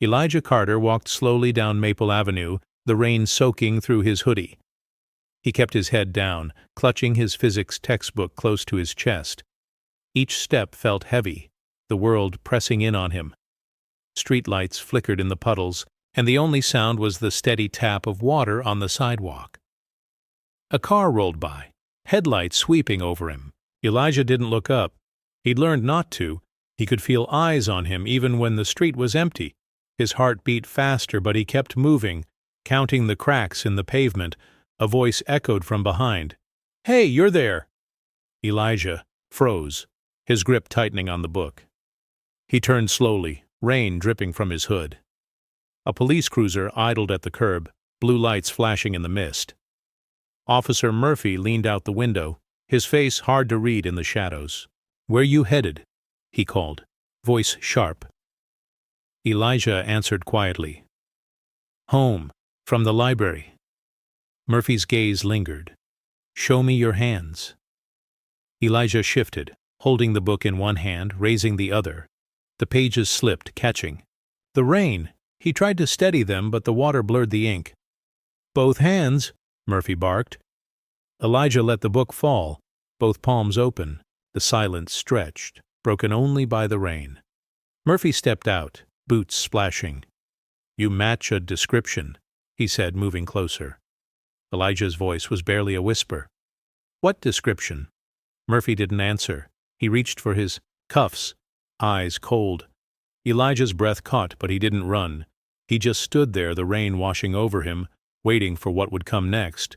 Elijah Carter walked slowly down Maple Avenue, the rain soaking through his hoodie. He kept his head down, clutching his physics textbook close to his chest. Each step felt heavy, the world pressing in on him. Streetlights flickered in the puddles, and the only sound was the steady tap of water on the sidewalk. A car rolled by, headlights sweeping over him. Elijah didn't look up. He'd learned not to. He could feel eyes on him even when the street was empty. His heart beat faster, but he kept moving, counting the cracks in the pavement. A voice echoed from behind. "Hey, you're there!" Elijah froze, his grip tightening on the book. He turned slowly, rain dripping from his hood. A police cruiser idled at the curb, blue lights flashing in the mist. Officer Murphy leaned out the window, his face hard to read in the shadows. "Where you headed?" he called, voice sharp. Elijah answered quietly. "Home, from the library." Murphy's gaze lingered. "Show me your hands." Elijah shifted, holding the book in one hand, raising the other. The pages slipped, catching. The rain! He tried to steady them, but the water blurred the ink. "Both hands!" Murphy barked. Elijah let the book fall, both palms open, the silence stretched, broken only by the rain. Murphy stepped out, boots splashing. "You match a description," he said, moving closer. Elijah's voice was barely a whisper. "What description?" Murphy didn't answer. He reached for his cuffs, eyes cold. Elijah's breath caught, but he didn't run. He just stood there, the rain washing over him, waiting for what would come next.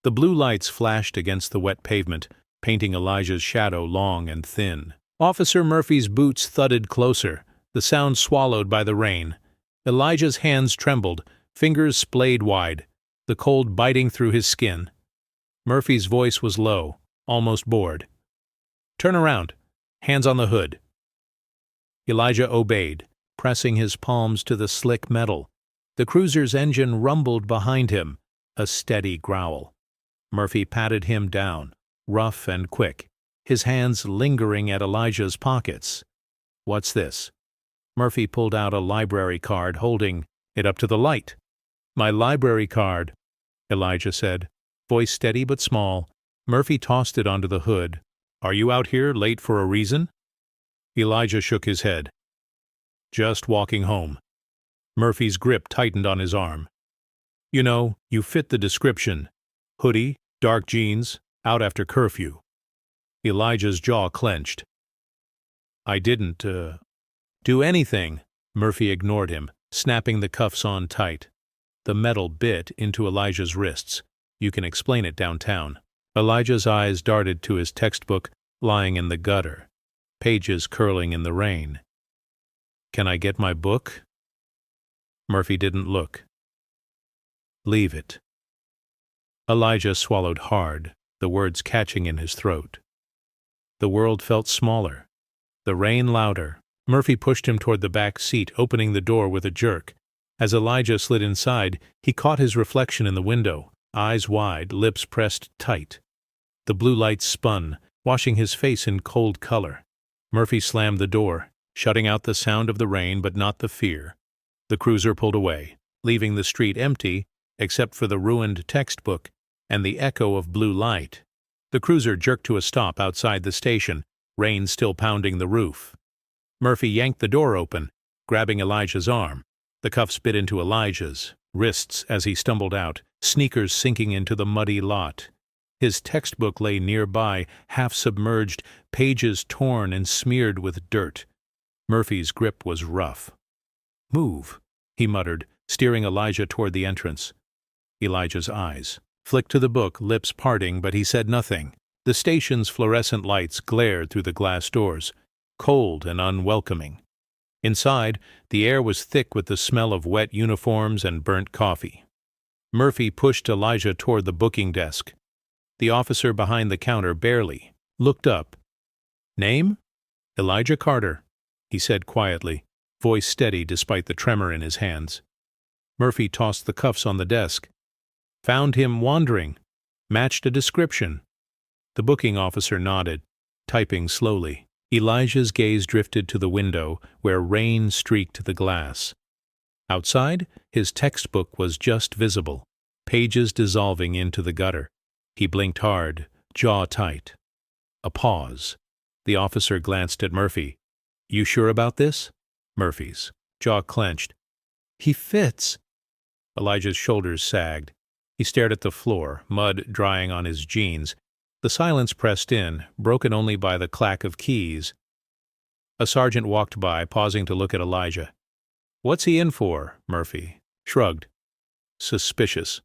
The blue lights flashed against the wet pavement, painting Elijah's shadow long and thin. Officer Murphy's boots thudded closer, the sound swallowed by the rain. Elijah's hands trembled, fingers splayed wide, the cold biting through his skin. Murphy's voice was low, almost bored. "Turn around. Hands on the hood." Elijah obeyed, pressing his palms to the slick metal. The cruiser's engine rumbled behind him, a steady growl. Murphy patted him down, rough and quick, his hands lingering at Elijah's pockets. "What's this?" Murphy pulled out a library card, holding it up to the light. "My library card," Elijah said, voice steady but small. Murphy tossed it onto the hood. "Are you out here late for a reason?" Elijah shook his head. "Just walking home." Murphy's grip tightened on his arm. "You know, you fit the description. Hoodie, dark jeans, out after curfew." Elijah's jaw clenched. "I didn't, do anything." Murphy ignored him, snapping the cuffs on tight. The metal bit into Elijah's wrists. "You can explain it downtown." Elijah's eyes darted to his textbook lying in the gutter, pages curling in the rain. "Can I get my book?" Murphy didn't look. "Leave it." Elijah swallowed hard, the words catching in his throat. The world felt smaller, the rain louder. Murphy pushed him toward the back seat, opening the door with a jerk. As Elijah slid inside, he caught his reflection in the window, eyes wide, lips pressed tight. The blue lights spun, washing his face in cold color. Murphy slammed the door, shutting out the sound of the rain but not the fear. The cruiser pulled away, leaving the street empty except for the ruined textbook and the echo of blue light. The cruiser jerked to a stop outside the station, rain still pounding the roof. Murphy yanked the door open, grabbing Elijah's arm. The cuffs bit into Elijah's wrists as he stumbled out, sneakers sinking into the muddy lot. His textbook lay nearby, half submerged, pages torn and smeared with dirt. Murphy's grip was rough. "Move," he muttered, steering Elijah toward the entrance. Elijah's eyes flicked to the book, lips parting, but he said nothing. The station's fluorescent lights glared through the glass doors, cold and unwelcoming. Inside, the air was thick with the smell of wet uniforms and burnt coffee. Murphy pushed Elijah toward the booking desk. The officer behind the counter barely looked up. "Name?" "Elijah Carter," he said quietly, voice steady despite the tremor in his hands. Murphy tossed the cuffs on the desk. "Found him wandering. Matched a description." The booking officer nodded, typing slowly. Elijah's gaze drifted to the window, where rain streaked the glass. Outside, his textbook was just visible, pages dissolving into the gutter. He blinked hard, jaw tight. A pause. The officer glanced at Murphy. "You sure about this?" Murphy's jaw clenched. "He fits." Elijah's shoulders sagged. He stared at the floor, mud drying on his jeans. The silence pressed in, broken only by the clack of keys. A sergeant walked by, pausing to look at Elijah. "What's he in for?" Murphy shrugged. "Suspicious.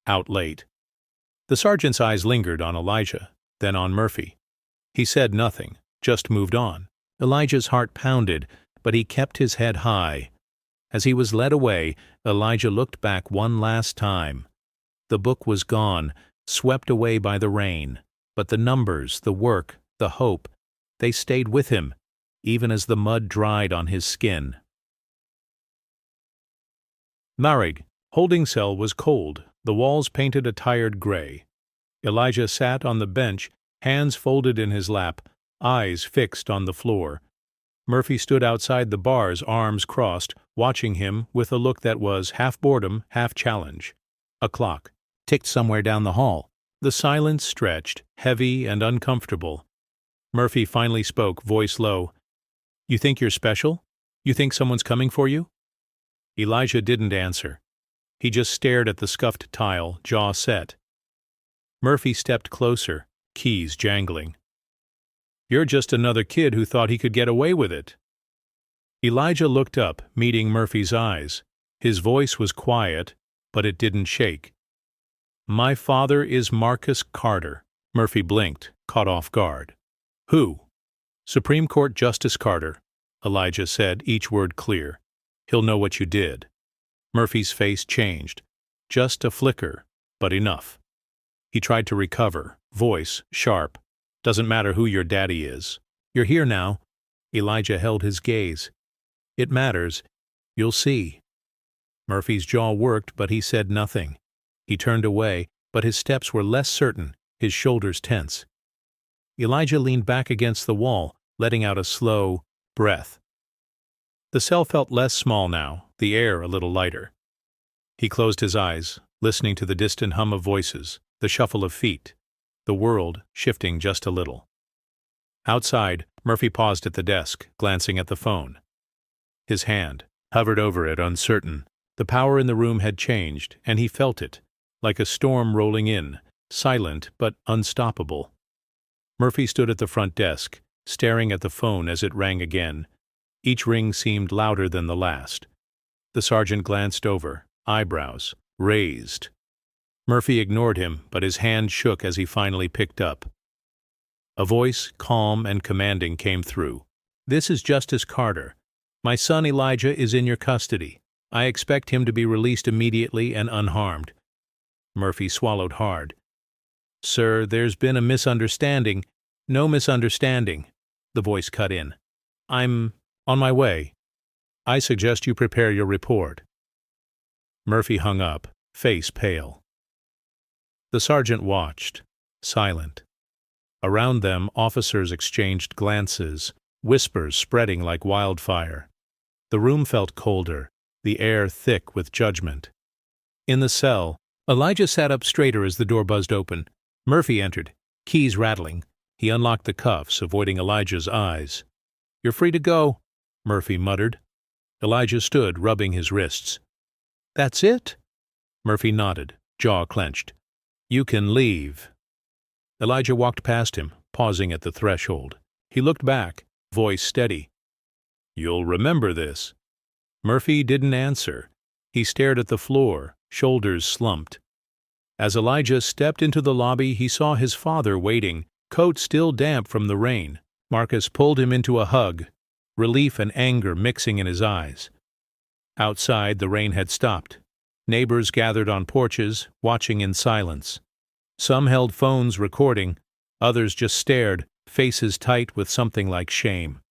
Out late." The sergeant's eyes lingered on Elijah, then on Murphy. He said nothing, just moved on. Elijah's heart pounded, but he kept his head high. As he was led away, Elijah looked back one last time. The book was gone, swept away by the rain, but the numbers, the work, the hope, they stayed with him, even as the mud dried on his skin. Marrig, holding cell, was cold, the walls painted a tired gray. Elijah sat on the bench, hands folded in his lap, eyes fixed on the floor. Murphy stood outside the bars, arms crossed, watching him with a look that was half boredom, half challenge. A clock ticked somewhere down the hall. The silence stretched, heavy and uncomfortable. Murphy finally spoke, voice low. "You think you're special? You think someone's coming for you?" Elijah didn't answer. He just stared at the scuffed tile, jaw set. Murphy stepped closer, keys jangling. "You're just another kid who thought he could get away with it." Elijah looked up, meeting Murphy's eyes. His voice was quiet, but it didn't shake. "My father is Marcus Carter." Murphy blinked, caught off guard. "Who?" "Supreme Court Justice Carter," Elijah said, each word clear. "He'll know what you did." Murphy's face changed. Just a flicker, but enough. He tried to recover, voice sharp. "Doesn't matter who your daddy is. You're here now." Elijah held his gaze. "It matters. You'll see." Murphy's jaw worked, but he said nothing. He turned away, but his steps were less certain, his shoulders tense. Elijah leaned back against the wall, letting out a slow breath. The cell felt less small now, the air a little lighter. He closed his eyes, listening to the distant hum of voices, the shuffle of feet, the world shifting just a little. Outside, Murphy paused at the desk, glancing at the phone. His hand hovered over it, uncertain. The power in the room had changed, and he felt it, like a storm rolling in, silent but unstoppable. Murphy stood at the front desk, staring at the phone as it rang again. Each ring seemed louder than the last. The sergeant glanced over, eyebrows raised. Murphy ignored him, but his hand shook as he finally picked up. A voice, calm and commanding, came through. "This is Justice Carter. My son Elijah is in your custody. I expect him to be released immediately and unharmed." Murphy swallowed hard. "Sir, there's been a misunderstanding." "No misunderstanding," the voice cut in. "I'm on my way. I suggest you prepare your report." Murphy hung up, face pale. The sergeant watched, silent. Around them, officers exchanged glances, whispers spreading like wildfire. The room felt colder, the air thick with judgment. In the cell, Elijah sat up straighter as the door buzzed open. Murphy entered, keys rattling. He unlocked the cuffs, avoiding Elijah's eyes. "You're free to go," Murphy muttered. Elijah stood, rubbing his wrists. "That's it?" Murphy nodded, jaw clenched. "You can leave." Elijah walked past him, pausing at the threshold. He looked back, voice steady. "You'll remember this." Murphy didn't answer. He stared at the floor, shoulders slumped. As Elijah stepped into the lobby, he saw his father waiting, coat still damp from the rain. Marcus pulled him into a hug, relief and anger mixing in his eyes. Outside, the rain had stopped. Neighbors gathered on porches, watching in silence. Some held phones recording, others just stared, faces tight with something like shame.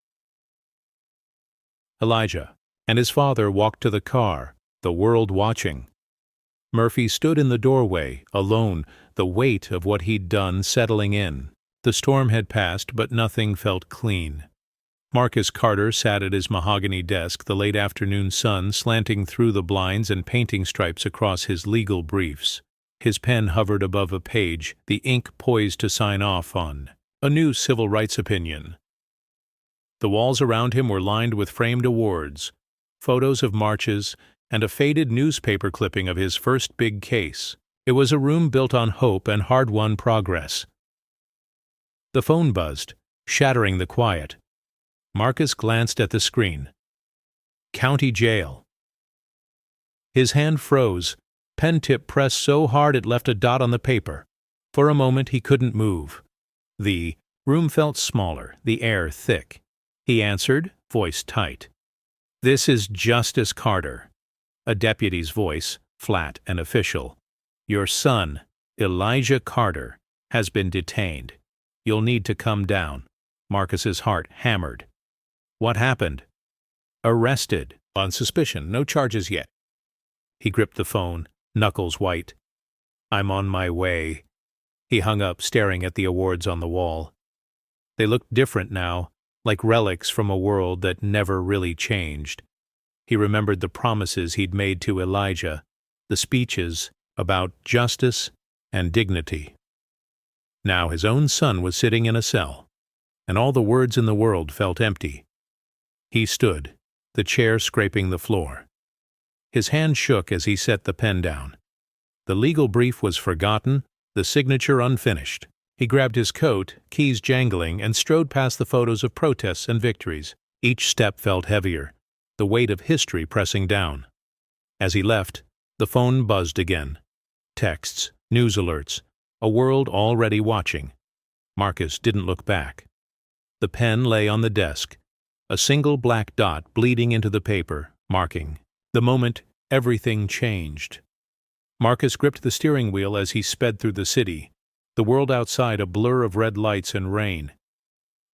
Elijah and his father walked to the car, the world watching. Murphy stood in the doorway, alone, the weight of what he'd done settling in. The storm had passed, but nothing felt clean. Marcus Carter sat at his mahogany desk, the late afternoon sun slanting through the blinds and painting stripes across his legal briefs. His pen hovered above a page, the ink poised to sign off on a new civil rights opinion. The walls around him were lined with framed awards, photos of marches, and a faded newspaper clipping of his first big case. It was a room built on hope and hard-won progress. The phone buzzed, shattering the quiet. Marcus glanced at the screen. County Jail. His hand froze, pen tip pressed so hard it left a dot on the paper. For a moment he couldn't move. The room felt smaller, the air thick. He answered, voice tight. "This is Justice Carter." A deputy's voice, flat and official. "Your son, Elijah Carter, has been detained. You'll need to come down." Marcus's heart hammered. "What happened?" "Arrested. On suspicion. No charges yet." He gripped the phone, knuckles white. "I'm on my way." He hung up, staring at the awards on the wall. They looked different now, like relics from a world that never really changed. He remembered the promises he'd made to Elijah, the speeches about justice and dignity. Now his own son was sitting in a cell, and all the words in the world felt empty. He stood, the chair scraping the floor. His hand shook as he set the pen down. The legal brief was forgotten, the signature unfinished. He grabbed his coat, keys jangling, and strode past the photos of protests and victories. Each step felt heavier, the weight of history pressing down. As he left, the phone buzzed again. Texts, news alerts, a world already watching. Marcus didn't look back. The pen lay on the desk, a single black dot bleeding into the paper, marking the moment everything changed. Marcus gripped the steering wheel as he sped through the city, the world outside a blur of red lights and rain.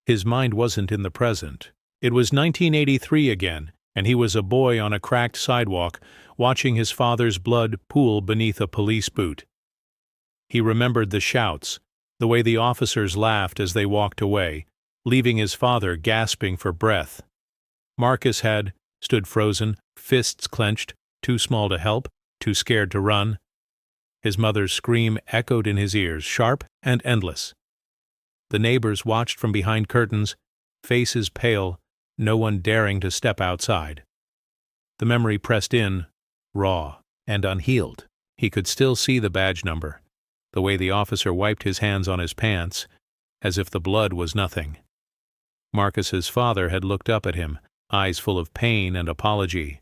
His mind wasn't in the present. It was 1983 again, and he was a boy on a cracked sidewalk, watching his father's blood pool beneath a police boot. He remembered the shouts, the way the officers laughed as they walked away, leaving his father gasping for breath. Marcus had stood frozen, fists clenched, too small to help, too scared to run. His mother's scream echoed in his ears, sharp and endless. The neighbors watched from behind curtains, faces pale, no one daring to step outside. The memory pressed in, raw and unhealed. He could still see the badge number, the way the officer wiped his hands on his pants, as if the blood was nothing. Marcus's father had looked up at him, eyes full of pain and apology.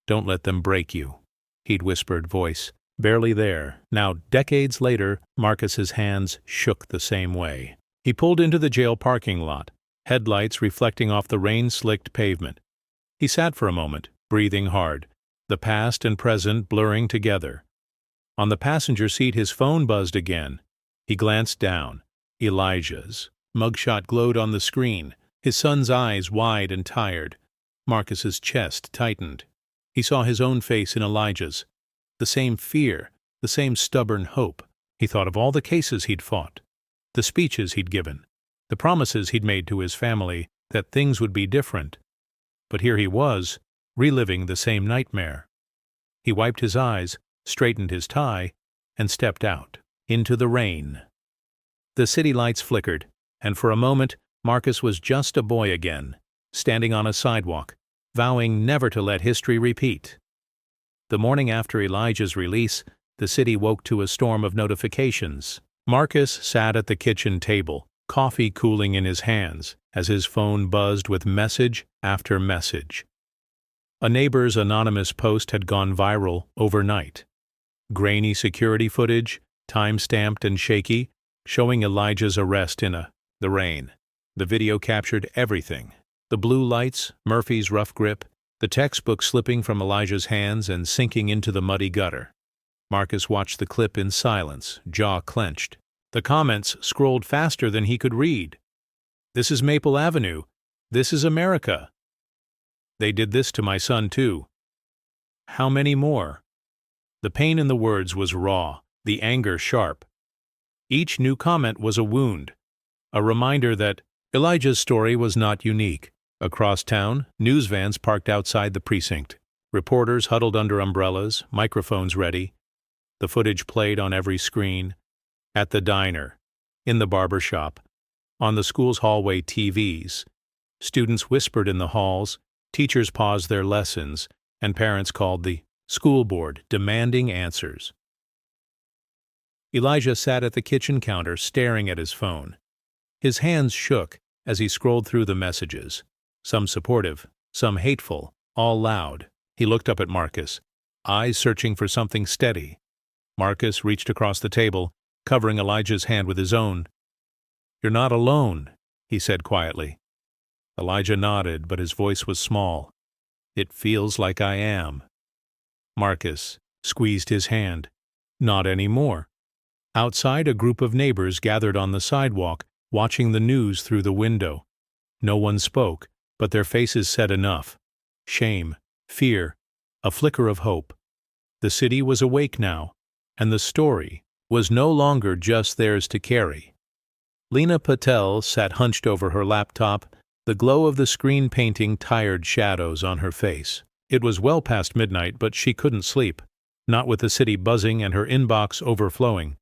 "Don't let them break you," he'd whispered, voice barely there. Now, decades later, Marcus's hands shook the same way. He pulled into the jail parking lot, headlights reflecting off the rain-slicked pavement. He sat for a moment, breathing hard, the past and present blurring together. On the passenger seat, his phone buzzed again. He glanced down. Elijah's mugshot glowed on the screen, his son's eyes wide and tired. Marcus's chest tightened. He saw his own face in Elijah's. The same fear, the same stubborn hope. He thought of all the cases he'd fought, the speeches he'd given, the promises he'd made to his family that things would be different. But here he was, reliving the same nightmare. He wiped his eyes, straightened his tie, and stepped out, into the rain. The city lights flickered, and for a moment Marcus was just a boy again, standing on a sidewalk, vowing never to let history repeat. The morning after Elijah's release, the city woke to a storm of notifications. Marcus sat at the kitchen table, coffee cooling in his hands, as his phone buzzed with message after message. A neighbor's anonymous post had gone viral overnight. Grainy security footage, time-stamped and shaky, showing Elijah's arrest in the rain. The video captured everything. The blue lights, Murphy's rough grip, the textbook slipping from Elijah's hands and sinking into the muddy gutter. Marcus watched the clip in silence, jaw clenched. The comments scrolled faster than he could read. "This is Maple Avenue. This is America. They did this to my son, too. How many more?" The pain in the words was raw, the anger sharp. Each new comment was a wound, a reminder that Elijah's story was not unique. Across town, news vans parked outside the precinct. Reporters huddled under umbrellas, microphones ready. The footage played on every screen. At the diner, in the barber shop, on the school's hallway TVs. Students whispered in the halls, teachers paused their lessons, and parents called the school board, demanding answers. Elijah sat at the kitchen counter staring at his phone. His hands shook as he scrolled through the messages, some supportive, some hateful, all loud. He looked up at Marcus, eyes searching for something steady. Marcus reached across the table, covering Elijah's hand with his own. "You're not alone," he said quietly. Elijah nodded, but his voice was small. "It feels like I am." Marcus squeezed his hand. "Not anymore." Outside, a group of neighbors gathered on the sidewalk, watching the news through the window. No one spoke, but their faces said enough. Shame, fear, a flicker of hope. The city was awake now, and the story was no longer just theirs to carry. Lena Patel sat hunched over her laptop, the glow of the screen painting tired shadows on her face. It was well past midnight, but she couldn't sleep, not with the city buzzing and her inbox overflowing.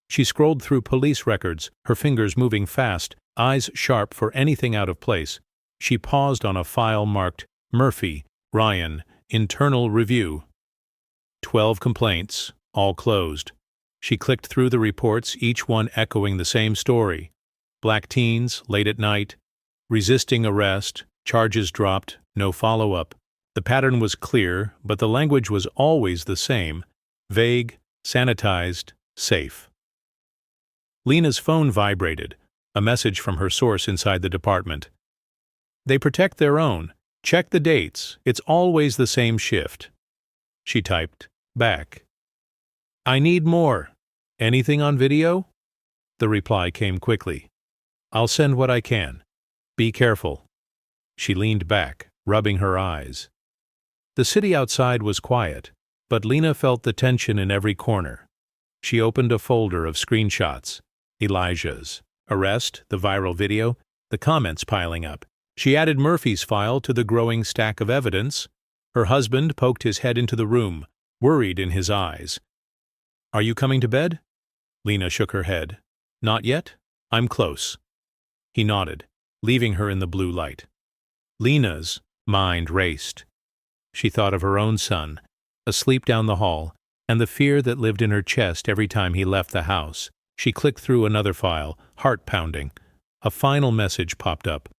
She scrolled through police records, her fingers moving fast, eyes sharp for anything out of place. She paused on a file marked Murphy, Ryan, Internal Review. 12 complaints, all closed. She clicked through the reports, each one echoing the same story. Black teens, late at night, resisting arrest, charges dropped, no follow-up. The pattern was clear, but the language was always the same: vague, sanitized, safe. Lena's phone vibrated, a message from her source inside the department. "They protect their own. Check the dates. It's always the same shift." She typed back, "I need more. Anything on video?" The reply came quickly. "I'll send what I can. Be careful." She leaned back, rubbing her eyes. The city outside was quiet, but Lena felt the tension in every corner. She opened a folder of screenshots. Elijah's arrest, the viral video, the comments piling up. She added Murphy's file to the growing stack of evidence. Her husband poked his head into the room, worried in his eyes. "Are you coming to bed?" Lena shook her head. "Not yet. I'm close." He nodded, leaving her in the blue light. Lena's mind raced. She thought of her own son, asleep down the hall, and the fear that lived in her chest every time he left the house. She clicked through another file, heart pounding. A final message popped up.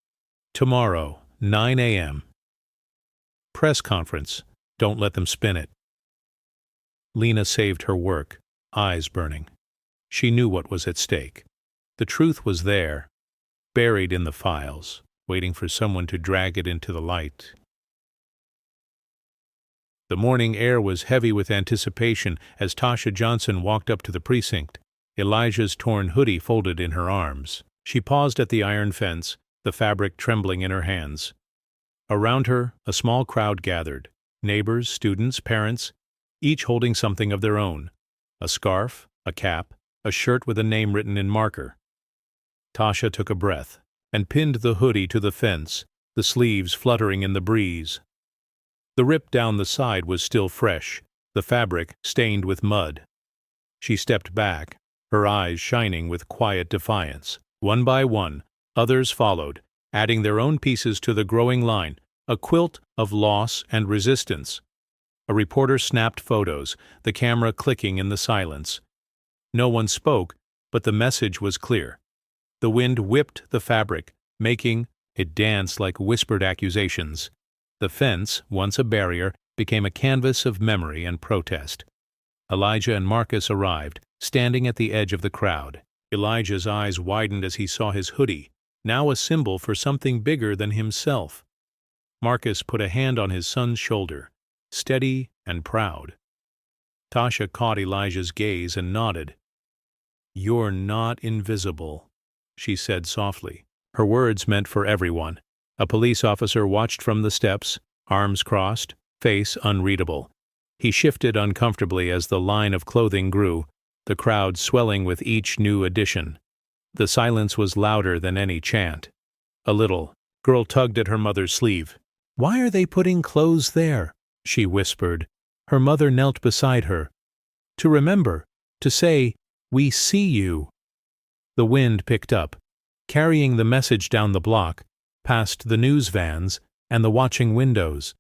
"Tomorrow, 9 a.m. Press conference. Don't let them spin it." Lena saved her work, eyes burning. She knew what was at stake. The truth was there, buried in the files, waiting for someone to drag it into the light. The morning air was heavy with anticipation as Tasha Johnson walked up to the precinct, Elijah's torn hoodie folded in her arms. She paused at the iron fence, the fabric trembling in her hands. Around her, a small crowd gathered, neighbors, students, parents, each holding something of their own: a scarf, a cap, a shirt with a name written in marker. Tasha took a breath and pinned the hoodie to the fence, the sleeves fluttering in the breeze. The rip down the side was still fresh, the fabric stained with mud. She stepped back, her eyes shining with quiet defiance. One by one, others followed, adding their own pieces to the growing line, a quilt of loss and resistance. A reporter snapped photos, the camera clicking in the silence. No one spoke, but the message was clear. The wind whipped the fabric, making it dance like whispered accusations. The fence, once a barrier, became a canvas of memory and protest. Elijah and Marcus arrived, standing at the edge of the crowd. Elijah's eyes widened as he saw his hoodie, now a symbol for something bigger than himself. Marcus put a hand on his son's shoulder, steady and proud. Tasha caught Elijah's gaze and nodded. "You're not invisible," she said softly. Her words meant for everyone. A police officer watched from the steps, arms crossed, face unreadable. He shifted uncomfortably as the line of clothing grew, the crowd swelling with each new addition. The silence was louder than any chant. A little. Girl tugged at her mother's sleeve. "Why are they putting clothes there?" she whispered. Her mother knelt beside her. "To remember, to say, 'We see you.'" The wind picked up, carrying the message down the block, past the news vans and the watching windows.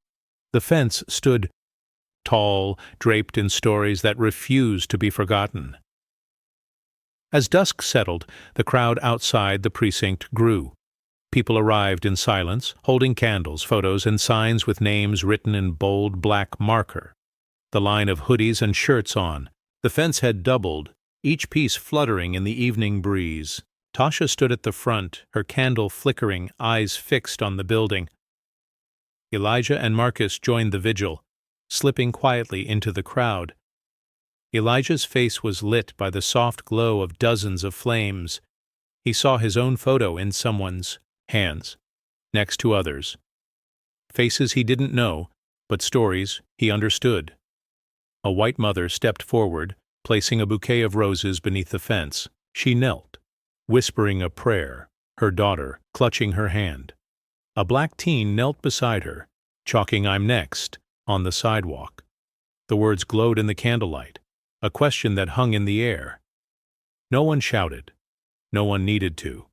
The fence stood tall, draped in stories that refused to be forgotten. As dusk settled, the crowd outside the precinct grew. People arrived in silence, holding candles, photos, and signs with names written in bold black marker. The line of hoodies and shirts on. The fence had doubled, each piece fluttering in the evening breeze. Tasha stood at the front, her candle flickering, eyes fixed on the building. Elijah and Marcus joined the vigil, slipping quietly into the crowd. Elijah's face was lit by the soft glow of dozens of flames. He saw his own photo in someone's hands, next to others. Faces he didn't know, but stories he understood. A white mother stepped forward, placing a bouquet of roses beneath the fence. She knelt, whispering a prayer, her daughter clutching her hand. A black teen knelt beside her, chalking "I'm next" on the sidewalk. The words glowed in the candlelight, a question that hung in the air. No one shouted. No one needed to.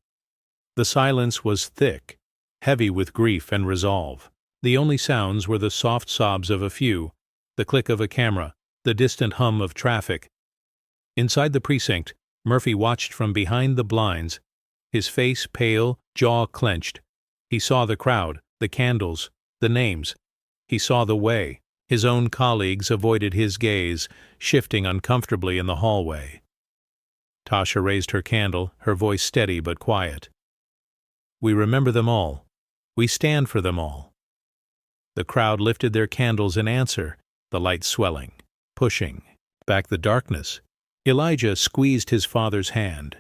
The silence was thick, heavy with grief and resolve. The only sounds were the soft sobs of a few, the click of a camera, the distant hum of traffic. Inside the precinct, Murphy watched from behind the blinds, his face pale, jaw clenched. He saw the crowd, the candles, the names. He saw the way. His own colleagues avoided his gaze, shifting uncomfortably in the hallway. Tasha raised her candle, her voice steady but quiet. "We remember them all. We stand for them all." The crowd lifted their candles in answer, the light swelling, pushing back the darkness. Elijah squeezed his father's hand.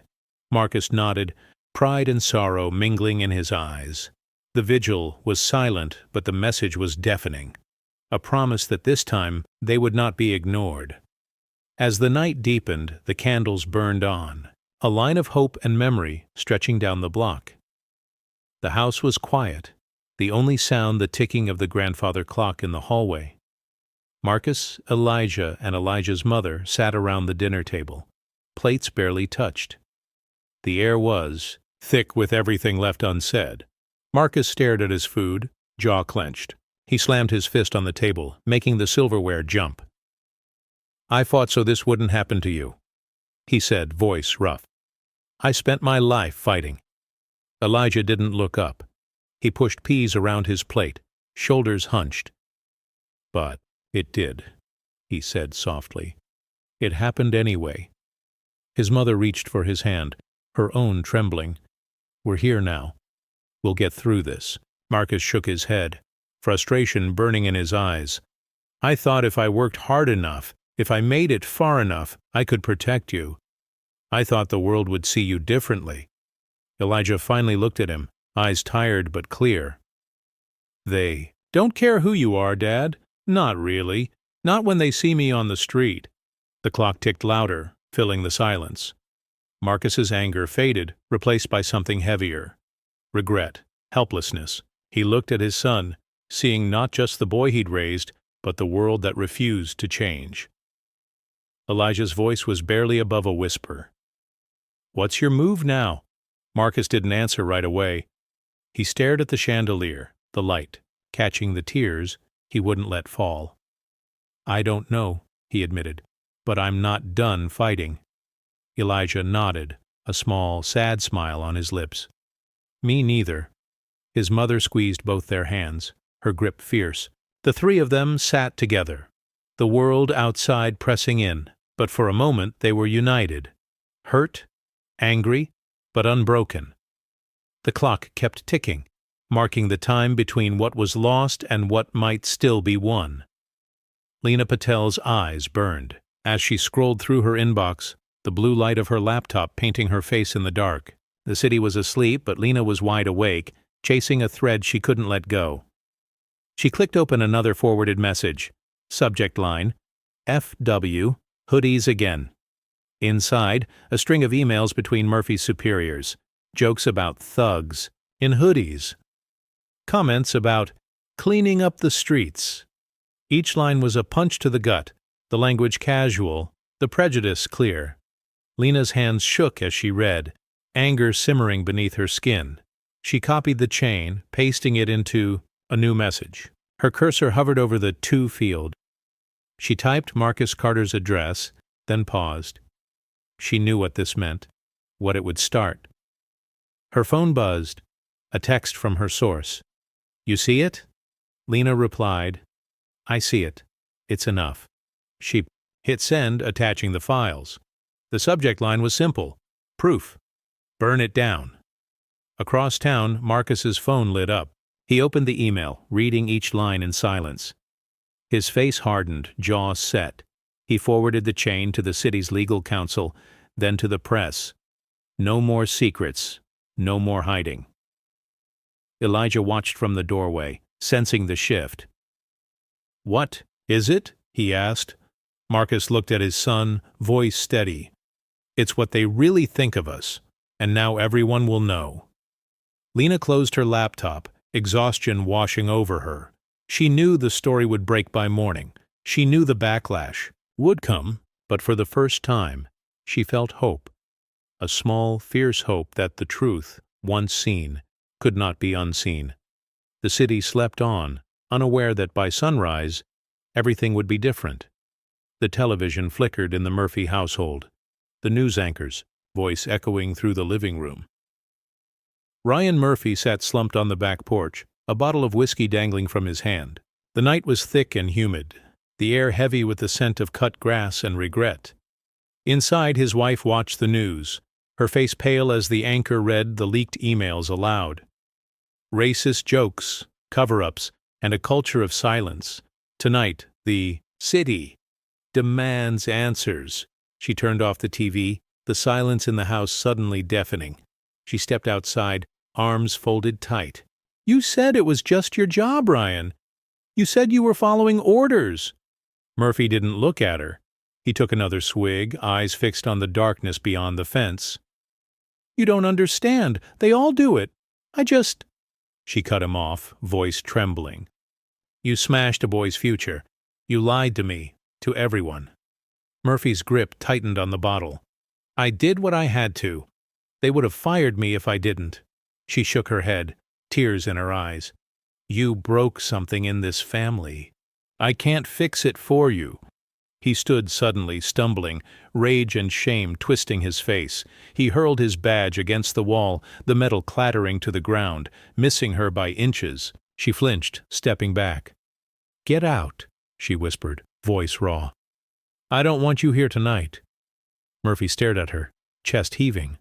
Marcus nodded, pride and sorrow mingling in his eyes. The vigil was silent, but the message was deafening, a promise that this time they would not be ignored. As the night deepened, the candles burned on, a line of hope and memory stretching down the block. The house was quiet, the only sound the ticking of the grandfather clock in the hallway. Marcus, Elijah, and Elijah's mother sat around the dinner table, plates barely touched. The air was thick with everything left unsaid. Marcus stared at his food, jaw clenched. He slammed his fist on the table, making the silverware jump. "I fought so this wouldn't happen to you," he said, voice rough. "I spent my life fighting." Elijah didn't look up. He pushed peas around his plate, shoulders hunched. "But it did," he said softly. "It happened anyway." His mother reached for his hand, her own trembling. "We're here now. We'll get through this." Marcus shook his head, frustration burning in his eyes. "I thought if I worked hard enough, if I made it far enough, I could protect you. I thought the world would see you differently." Elijah finally looked at him, eyes tired but clear. "They don't care who you are, Dad. Not really. Not when they see me on the street." The clock ticked louder, filling the silence. Marcus's anger faded, replaced by something heavier. Regret, helplessness. He looked at his son, seeing not just the boy he'd raised, but the world that refused to change. Elijah's voice was barely above a whisper. "What's your move now?" Marcus didn't answer right away. He stared at the chandelier, the light, catching the tears he wouldn't let fall. "I don't know," he admitted, "but I'm not done fighting." Elijah nodded, a small, sad smile on his lips. "Me neither." His mother squeezed both their hands, her grip fierce. The three of them sat together, the world outside pressing in, but for a moment they were united, hurt, angry, but unbroken. The clock kept ticking, marking the time between what was lost and what might still be won. Lena Patel's eyes burned. As she scrolled through her inbox, the blue light of her laptop painting her face in the dark. The city was asleep, but Lena was wide awake, chasing a thread she couldn't let go. She clicked open another forwarded message. Subject line, FW, hoodies again. Inside, a string of emails between Murphy's superiors, jokes about thugs, in hoodies. Comments about cleaning up the streets. Each line was a punch to the gut, the language casual, the prejudice clear. Lena's hands shook as she read, anger simmering beneath her skin. She copied the chain, pasting it into a new message. Her cursor hovered over the to field. She typed Marcus Carter's address, then paused. She knew what this meant, what it would start. Her phone buzzed, a text from her source. "You see it?" Lena replied, "I see it. It's enough." She hit send, attaching the files. The subject line was simple: proof. Burn it down. Across town, Marcus's phone lit up. He opened the email, reading each line in silence. His face hardened, jaw set. He forwarded the chain to the city's legal counsel, then to the press. No more secrets, no more hiding. Elijah watched from the doorway, sensing the shift. "What is it?" he asked. Marcus looked at his son, voice steady. "It's what they really think of us, and now everyone will know." Lena closed her laptop, exhaustion washing over her. She knew the story would break by morning. She knew the backlash would come, but for the first time, she felt hope. A small, fierce hope that the truth, once seen, could not be unseen. The city slept on, unaware that by sunrise, everything would be different. The television flickered in the Murphy household, the news anchor's voice echoing through the living room. Ryan Murphy sat slumped on the back porch, a bottle of whiskey dangling from his hand. The night was thick and humid, the air heavy with the scent of cut grass and regret. Inside, his wife watched the news, her face pale as the anchor read the leaked emails aloud. Racist jokes, cover-ups, and a culture of silence. Tonight, the city demands answers. She turned off the TV, the silence in the house suddenly deafening. She stepped outside, arms folded tight. "You said it was just your job, Ryan. You said you were following orders." Murphy didn't look at her. He took another swig, eyes fixed on the darkness beyond the fence. "You don't understand. They all do it. I just—" She cut him off, voice trembling. "You smashed a boy's future. You lied to me, to everyone." Murphy's grip tightened on the bottle. "I did what I had to. They would have fired me if I didn't." She shook her head, tears in her eyes. "You broke something in this family. I can't fix it for you." He stood suddenly, stumbling, rage and shame twisting his face. He hurled his badge against the wall, the metal clattering to the ground, missing her by inches. She flinched, stepping back. "Get out," she whispered, voice raw. "I don't want you here tonight." Murphy stared at her, chest heaving.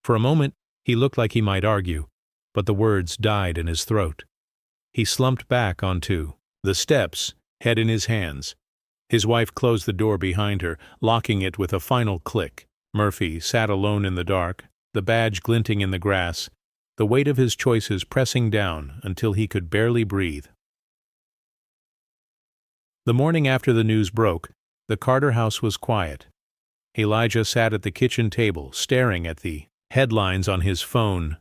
For a moment, he looked like he might argue, but the words died in his throat. He slumped back onto the steps, head in his hands. His wife closed the door behind her, locking it with a final click. Murphy sat alone in the dark, the badge glinting in the grass, the weight of his choices pressing down until he could barely breathe. The morning after the news broke, the Carter house was quiet. Elijah sat at the kitchen table, staring at the headlines on his phone.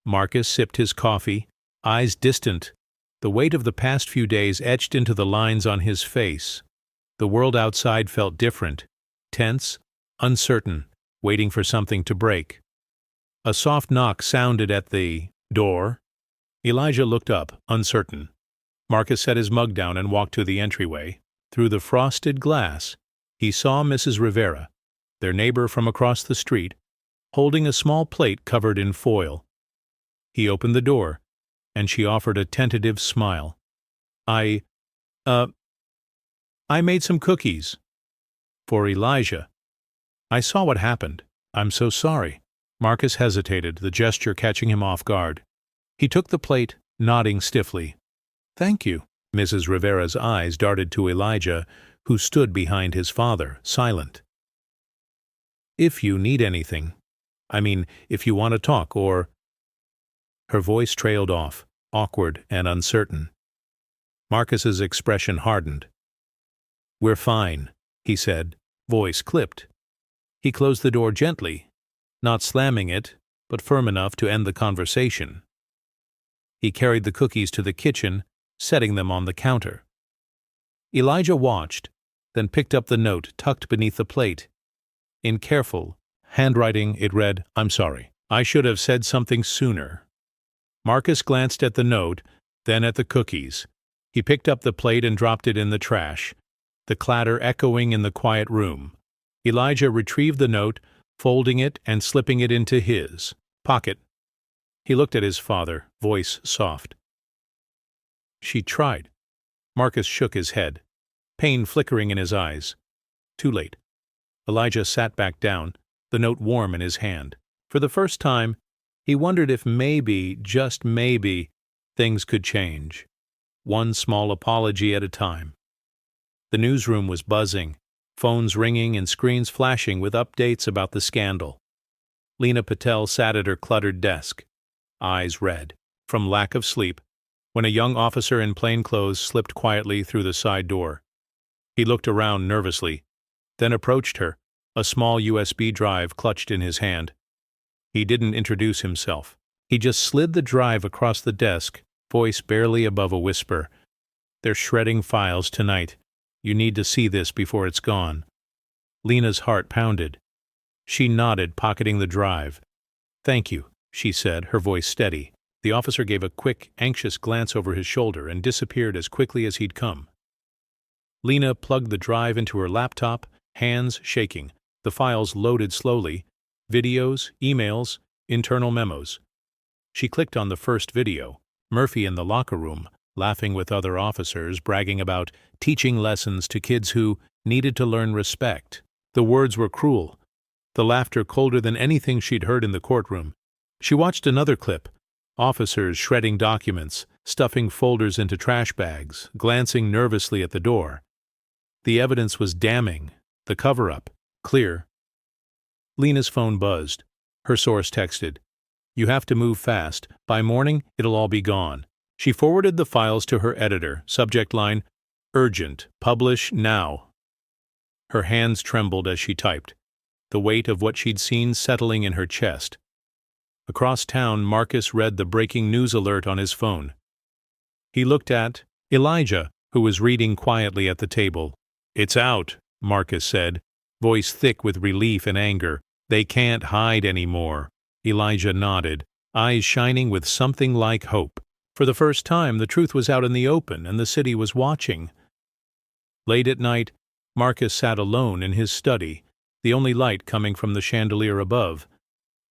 Marcus sipped his coffee, eyes distant, the weight of the past few days etched into the lines on his face. The world outside felt different, tense, uncertain, waiting for something to break. A soft knock sounded at the door. Elijah looked up, uncertain. Marcus set his mug down and walked to the entryway. Through the frosted glass, he saw Mrs. Rivera, their neighbor from across the street, holding a small plate covered in foil. He opened the door, and she offered a tentative smile. I made some cookies. For Elijah. I saw what happened. I'm so sorry." Marcus hesitated, the gesture catching him off guard. He took the plate, nodding stiffly. "Thank you." Mrs. Rivera's eyes darted to Elijah, who stood behind his father, silent. "If you need anything. If you want to talk, or—" Her voice trailed off, awkward and uncertain. Marcus's expression hardened. "We're fine," he said, voice clipped. He closed the door gently, not slamming it, but firm enough to end the conversation. He carried the cookies to the kitchen, setting them on the counter. Elijah watched, then picked up the note tucked beneath the plate. In careful handwriting, it read, "I'm sorry. I should have said something sooner." Marcus glanced at the note, then at the cookies. He picked up the plate and dropped it in the trash, the clatter echoing in the quiet room. Elijah retrieved the note, folding it and slipping it into his pocket. He looked at his father, voice soft. "She tried." Marcus shook his head, pain flickering in his eyes. Too late. Elijah sat back down, the note warm in his hand. For the first time, he wondered if maybe, just maybe, things could change. One small apology at a time. The newsroom was buzzing, phones ringing and screens flashing with updates about the scandal. Lena Patel sat at her cluttered desk, eyes red, from lack of sleep, when a young officer in plainclothes slipped quietly through the side door. He looked around nervously, then approached her, a small USB drive clutched in his hand. He didn't introduce himself. He just slid the drive across the desk, voice barely above a whisper. "They're shredding files tonight. You need to see this before it's gone." Lena's heart pounded. She nodded, pocketing the drive. "Thank you," she said, her voice steady. The officer gave a quick, anxious glance over his shoulder and disappeared as quickly as he'd come. Lena plugged the drive into her laptop, hands shaking. The files loaded slowly. Videos, emails, internal memos. She clicked on the first video. Murphy in the locker room, laughing with other officers, bragging about teaching lessons to kids who needed to learn respect. The words were cruel, the laughter colder than anything she'd heard in the courtroom. She watched another clip. Officers shredding documents, stuffing folders into trash bags, glancing nervously at the door. The evidence was damning, the cover-up clear. Lena's phone buzzed. Her source texted, "You have to move fast. By morning, it'll all be gone." She forwarded the files to her editor, subject line, "Urgent, publish now." Her hands trembled as she typed, the weight of what she'd seen settling in her chest. Across town, Marcus read the breaking news alert on his phone. He looked at Elijah, who was reading quietly at the table. "It's out," Marcus said, voice thick with relief and anger. "They can't hide anymore." Elijah nodded, eyes shining with something like hope. For the first time, the truth was out in the open, and the city was watching. Late at night, Marcus sat alone in his study, the only light coming from the chandelier above.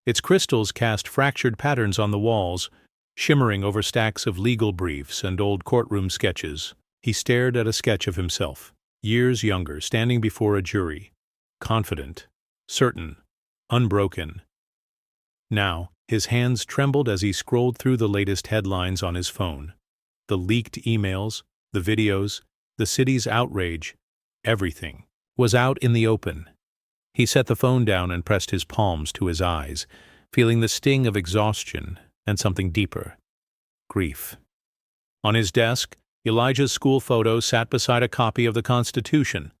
Its crystals cast fractured patterns on the walls, shimmering over stacks of legal briefs and old courtroom sketches. He stared at a sketch of himself, years younger, standing before a jury, confident, certain, unbroken. Now, his hands trembled as he scrolled through the latest headlines on his phone. The leaked emails, the videos, the city's outrage, everything was out in the open. He set the phone down and pressed his palms to his eyes, feeling the sting of exhaustion and something deeper, grief. On his desk, Elijah's school photo sat beside a copy of the Constitution.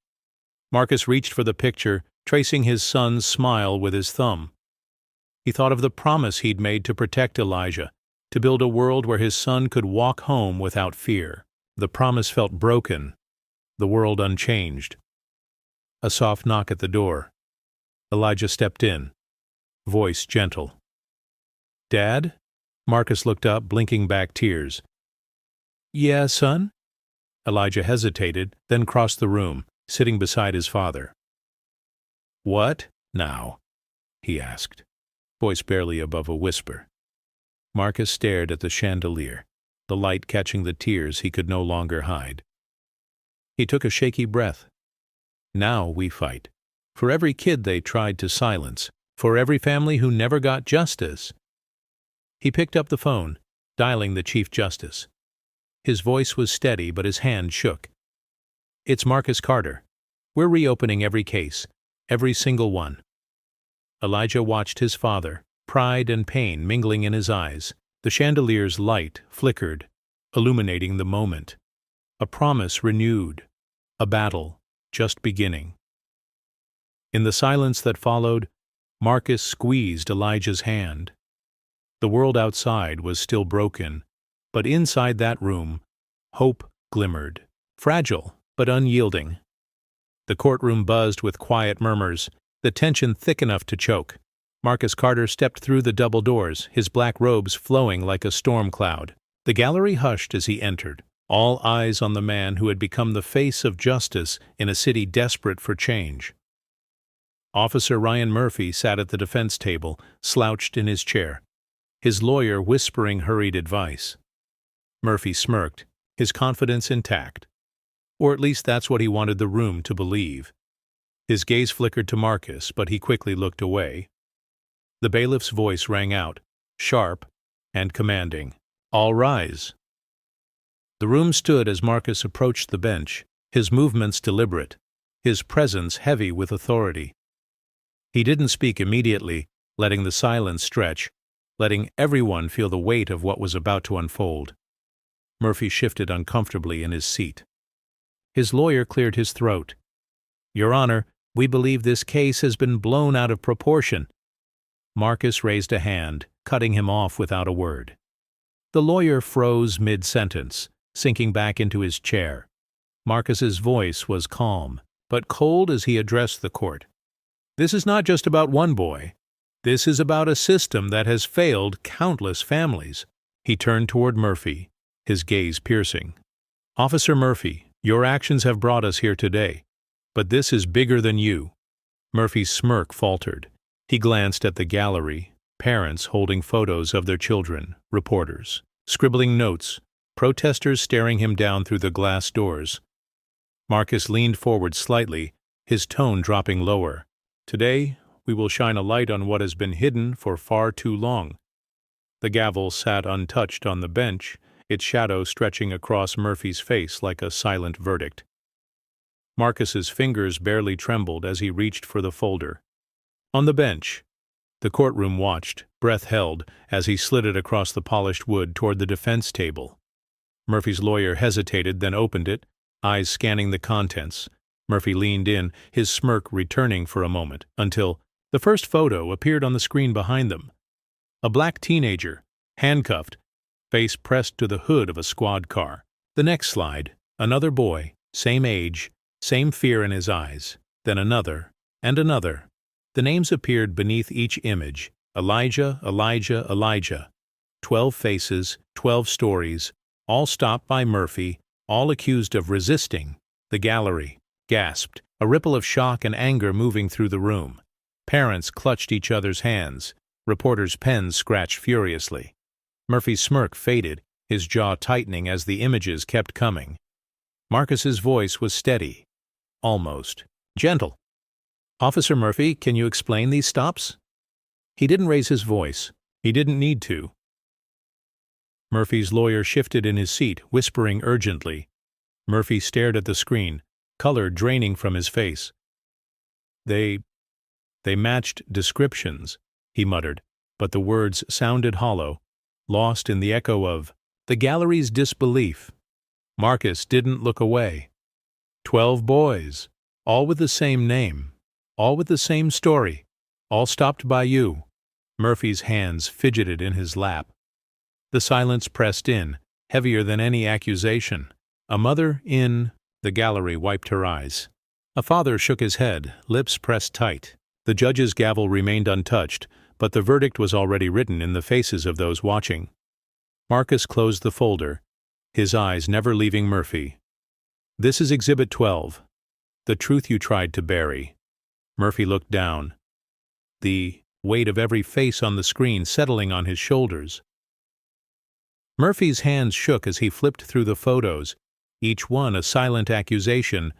Marcus reached for the picture, tracing his son's smile with his thumb. He thought of the promise he'd made to protect Elijah, to build a world where his son could walk home without fear. The promise felt broken, the world unchanged. A soft knock at the door. Elijah stepped in, voice gentle. "Dad?" Marcus looked up, blinking back tears. "Yeah, son?" Elijah hesitated, then crossed the room, sitting beside his father. "What now?" he asked, voice barely above a whisper. Marcus stared at the chandelier, the light catching the tears he could no longer hide. He took a shaky breath. "Now we fight. For every kid they tried to silence, for every family who never got justice." He picked up the phone, dialing the Chief Justice. His voice was steady, but his hand shook. "It's Marcus Carter. We're reopening every case, every single one." Elijah watched his father, pride and pain mingling in his eyes. The chandelier's light flickered, illuminating the moment. A promise renewed, a battle just beginning. In the silence that followed, Marcus squeezed Elijah's hand. The world outside was still broken, But inside that room, hope glimmered, fragile but unyielding. The courtroom buzzed with quiet murmurs, the tension thick enough to choke. Marcus Carter stepped through the double doors, his black robes flowing like a storm cloud. The gallery hushed as he entered, all eyes on the man who had become the face of justice in a city desperate for change. Officer Ryan Murphy sat at the defense table, slouched in his chair, his lawyer whispering hurried advice. Murphy smirked, his confidence intact. Or at least that's what he wanted the room to believe. His gaze flickered to Marcus, but he quickly looked away. The bailiff's voice rang out, sharp and commanding. All rise. The room stood as Marcus approached the bench, his movements deliberate, his presence heavy with authority. He didn't speak immediately, letting the silence stretch, letting everyone feel the weight of what was about to unfold. Murphy shifted uncomfortably in his seat. His lawyer cleared his throat. Your Honor, we believe this case has been blown out of proportion. Marcus raised a hand, cutting him off without a word. The lawyer froze mid-sentence, sinking back into his chair. Marcus's voice was calm, but cold as he addressed the court. This is not just about one boy. This is about a system that has failed countless families. He turned toward Murphy, his gaze piercing. Officer Murphy, your actions have brought us here today, but this is bigger than you. Murphy's smirk faltered. He glanced at the gallery, parents holding photos of their children, reporters, scribbling notes, protesters staring him down through the glass doors. Marcus leaned forward slightly, his tone dropping lower. Today, we will shine a light on what has been hidden for far too long. The gavel sat untouched on the bench, its shadow stretching across Murphy's face like a silent verdict. Marcus's fingers barely trembled as he reached for the folder. On the bench, the courtroom watched, breath held, as he slid it across the polished wood toward the defense table. Murphy's lawyer hesitated, then opened it, eyes scanning the contents. Murphy leaned in, his smirk returning for a moment, until the first photo appeared on the screen behind them. A black teenager, handcuffed, face pressed to the hood of a squad car. The next slide, another boy, same age, same fear in his eyes. Then another, and another. The names appeared beneath each image. Elijah, Elijah, Elijah. 12 faces, 12 stories, all stopped by Murphy, all accused of resisting. The gallery gasped, a ripple of shock and anger moving through the room. Parents clutched each other's hands. Reporters' pens scratched furiously. Murphy's smirk faded, his jaw tightening as the images kept coming. Marcus's voice was steady, almost gentle. Officer Murphy, can you explain these stops? He didn't raise his voice. He didn't need to. Murphy's lawyer shifted in his seat, whispering urgently. Murphy stared at the screen, color draining from his face. They matched descriptions, he muttered, but the words sounded hollow, lost in the echo of the gallery's disbelief. Marcus didn't look away. 12 boys, all with the same name, all with the same story, all stopped by you. Murphy's hands fidgeted in his lap. The silence pressed in, heavier than any accusation. A mother in the gallery wiped her eyes. A father shook his head, lips pressed tight. The judge's gavel remained untouched, but the verdict was already written in the faces of those watching. Marcus closed the folder, his eyes never leaving Murphy. This is Exhibit 12, the truth you tried to bury. Murphy looked down, the weight of every face on the screen settling on his shoulders. Murphy's hands shook as he flipped through the photos, each one a silent accusation.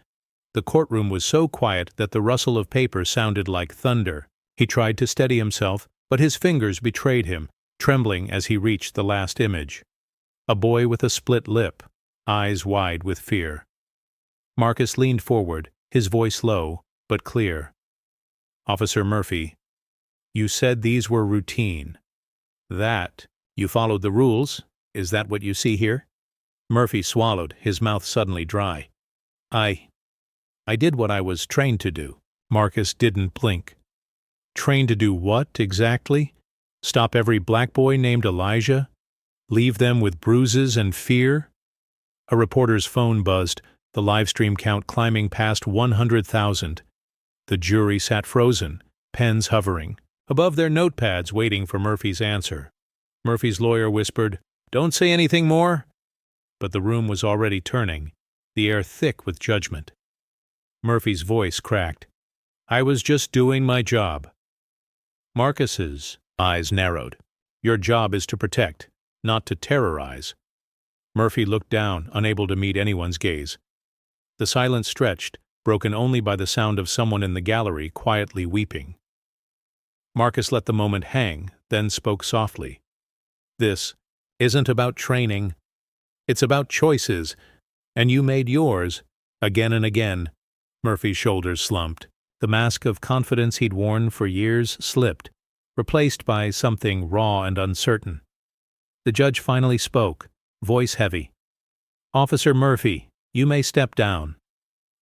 The courtroom was so quiet that the rustle of paper sounded like thunder. He tried to steady himself, but his fingers betrayed him, trembling as he reached the last image. A boy with a split lip, eyes wide with fear. Marcus leaned forward, his voice low, but clear. Officer Murphy, you said these were routine. That you followed the rules? Is that what you see here? Murphy swallowed, his mouth suddenly dry. I did what I was trained to do. Marcus didn't blink. Trained to do what, exactly? Stop every black boy named Elijah? Leave them with bruises and fear? A reporter's phone buzzed, the livestream count climbing past 100,000. The jury sat frozen, pens hovering, above their notepads waiting for Murphy's answer. Murphy's lawyer whispered, "Don't say anything more." But the room was already turning, the air thick with judgment. Murphy's voice cracked. "I was just doing my job." Marcus's eyes narrowed. "Your job is to protect, not to terrorize." Murphy looked down, unable to meet anyone's gaze. The silence stretched, broken only by the sound of someone in the gallery quietly weeping. Marcus let the moment hang, then spoke softly. "This isn't about training. It's about choices, and you made yours, again and again." Murphy's shoulders slumped. The mask of confidence he'd worn for years slipped, replaced by something raw and uncertain. The judge finally spoke, voice heavy. "Officer Murphy, you may step down."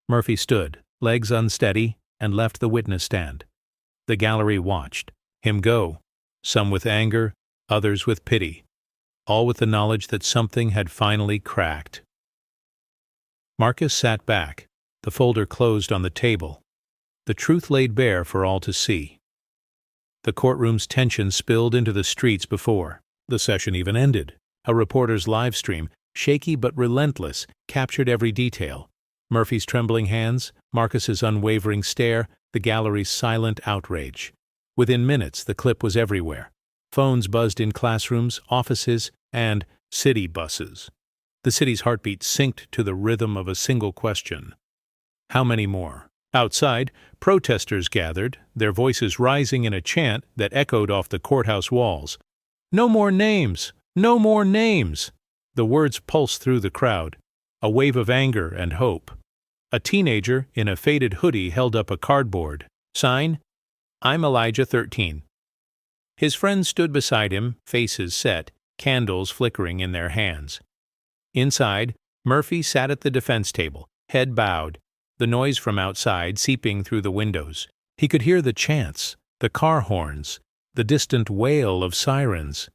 Murphy stood, legs unsteady, and left the witness stand. The gallery watched him go, some with anger, others with pity, all with the knowledge that something had finally cracked. Marcus sat back, the folder closed on the table, the truth laid bare for all to see. The courtroom's tension spilled into the streets before the session even ended. A reporter's live stream, shaky but relentless, captured every detail. Murphy's trembling hands, Marcus's unwavering stare, the gallery's silent outrage. Within minutes, the clip was everywhere. Phones buzzed in classrooms, offices, and city buses. The city's heartbeat synced to the rhythm of a single question. How many more? Outside, protesters gathered, their voices rising in a chant that echoed off the courthouse walls. "No more names! No more names!" The words pulsed through the crowd, a wave of anger and hope. A teenager in a faded hoodie held up a cardboard. Sign, "I'm Elijah 13. His friends stood beside him, faces set, candles flickering in their hands. Inside, Murphy sat at the defense table, head bowed, the noise from outside seeping through the windows. He could hear the chants, the car horns, the distant wail of sirens.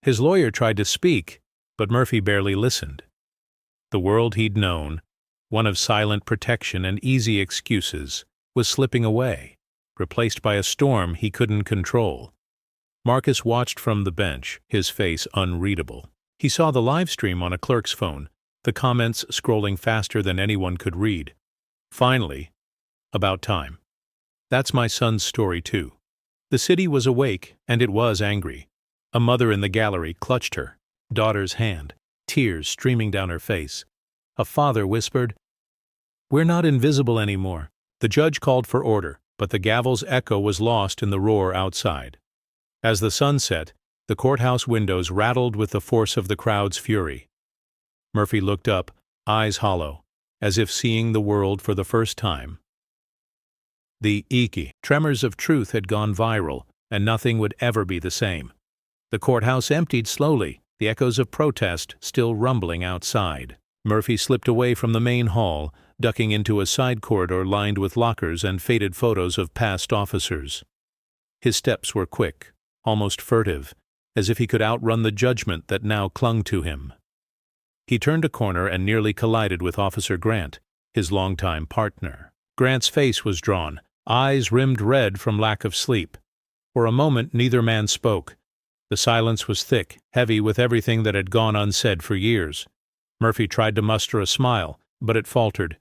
His lawyer tried to speak, but Murphy barely listened. The world he'd known, one of silent protection and easy excuses, was slipping away, replaced by a storm he couldn't control. Marcus watched from the bench, his face unreadable. He saw the live stream on a clerk's phone, the comments scrolling faster than anyone could read. Finally, about time. That's my son's story, too. The city was awake, and it was angry. A mother in the gallery clutched her daughter's hand, tears streaming down her face. A father whispered, "We're not invisible anymore." The judge called for order, but the gavel's echo was lost in the roar outside. As the sun set, the courthouse windows rattled with the force of the crowd's fury. Murphy looked up, eyes hollow, as if seeing the world for the first time. The tremors of truth had gone viral, and nothing would ever be the same. The courthouse emptied slowly, the echoes of protest still rumbling outside. Murphy slipped away from the main hall, ducking into a side corridor lined with lockers and faded photos of past officers. His steps were quick, almost furtive, as if he could outrun the judgment that now clung to him. He turned a corner and nearly collided with Officer Grant, his longtime partner. Grant's face was drawn, eyes rimmed red from lack of sleep. For a moment neither man spoke. The silence was thick, heavy with everything that had gone unsaid for years. Murphy tried to muster a smile, but it faltered.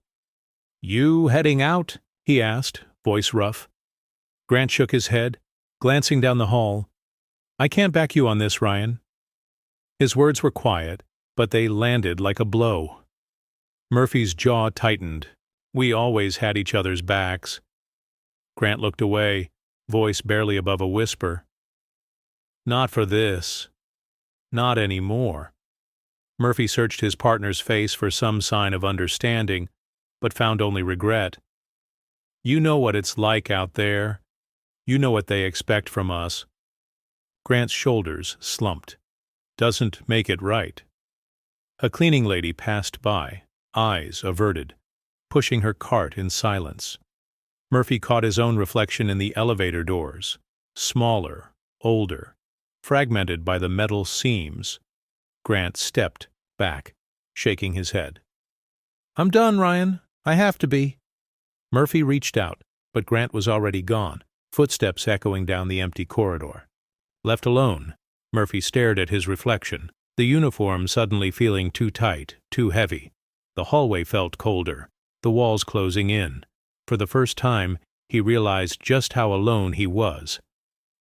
"You heading out?" he asked, voice rough. Grant shook his head, glancing down the hall. "I can't back you on this, Ryan." His words were quiet, but they landed like a blow. Murphy's jaw tightened. "We always had each other's backs." Grant looked away, voice barely above a whisper. "Not for this. Not anymore." Murphy searched his partner's face for some sign of understanding, but found only regret. "You know what it's like out there. You know what they expect from us." Grant's shoulders slumped. "Doesn't make it right." A cleaning lady passed by, eyes averted, pushing her cart in silence. Murphy caught his own reflection in the elevator doors, smaller, older, fragmented by the metal seams. Grant stepped back, shaking his head. "I'm done, Ryan. I have to be." Murphy reached out, but Grant was already gone, footsteps echoing down the empty corridor. Left alone, Murphy stared at his reflection, the uniform suddenly feeling too tight, too heavy. The hallway felt colder, the walls closing in. For the first time, he realized just how alone he was.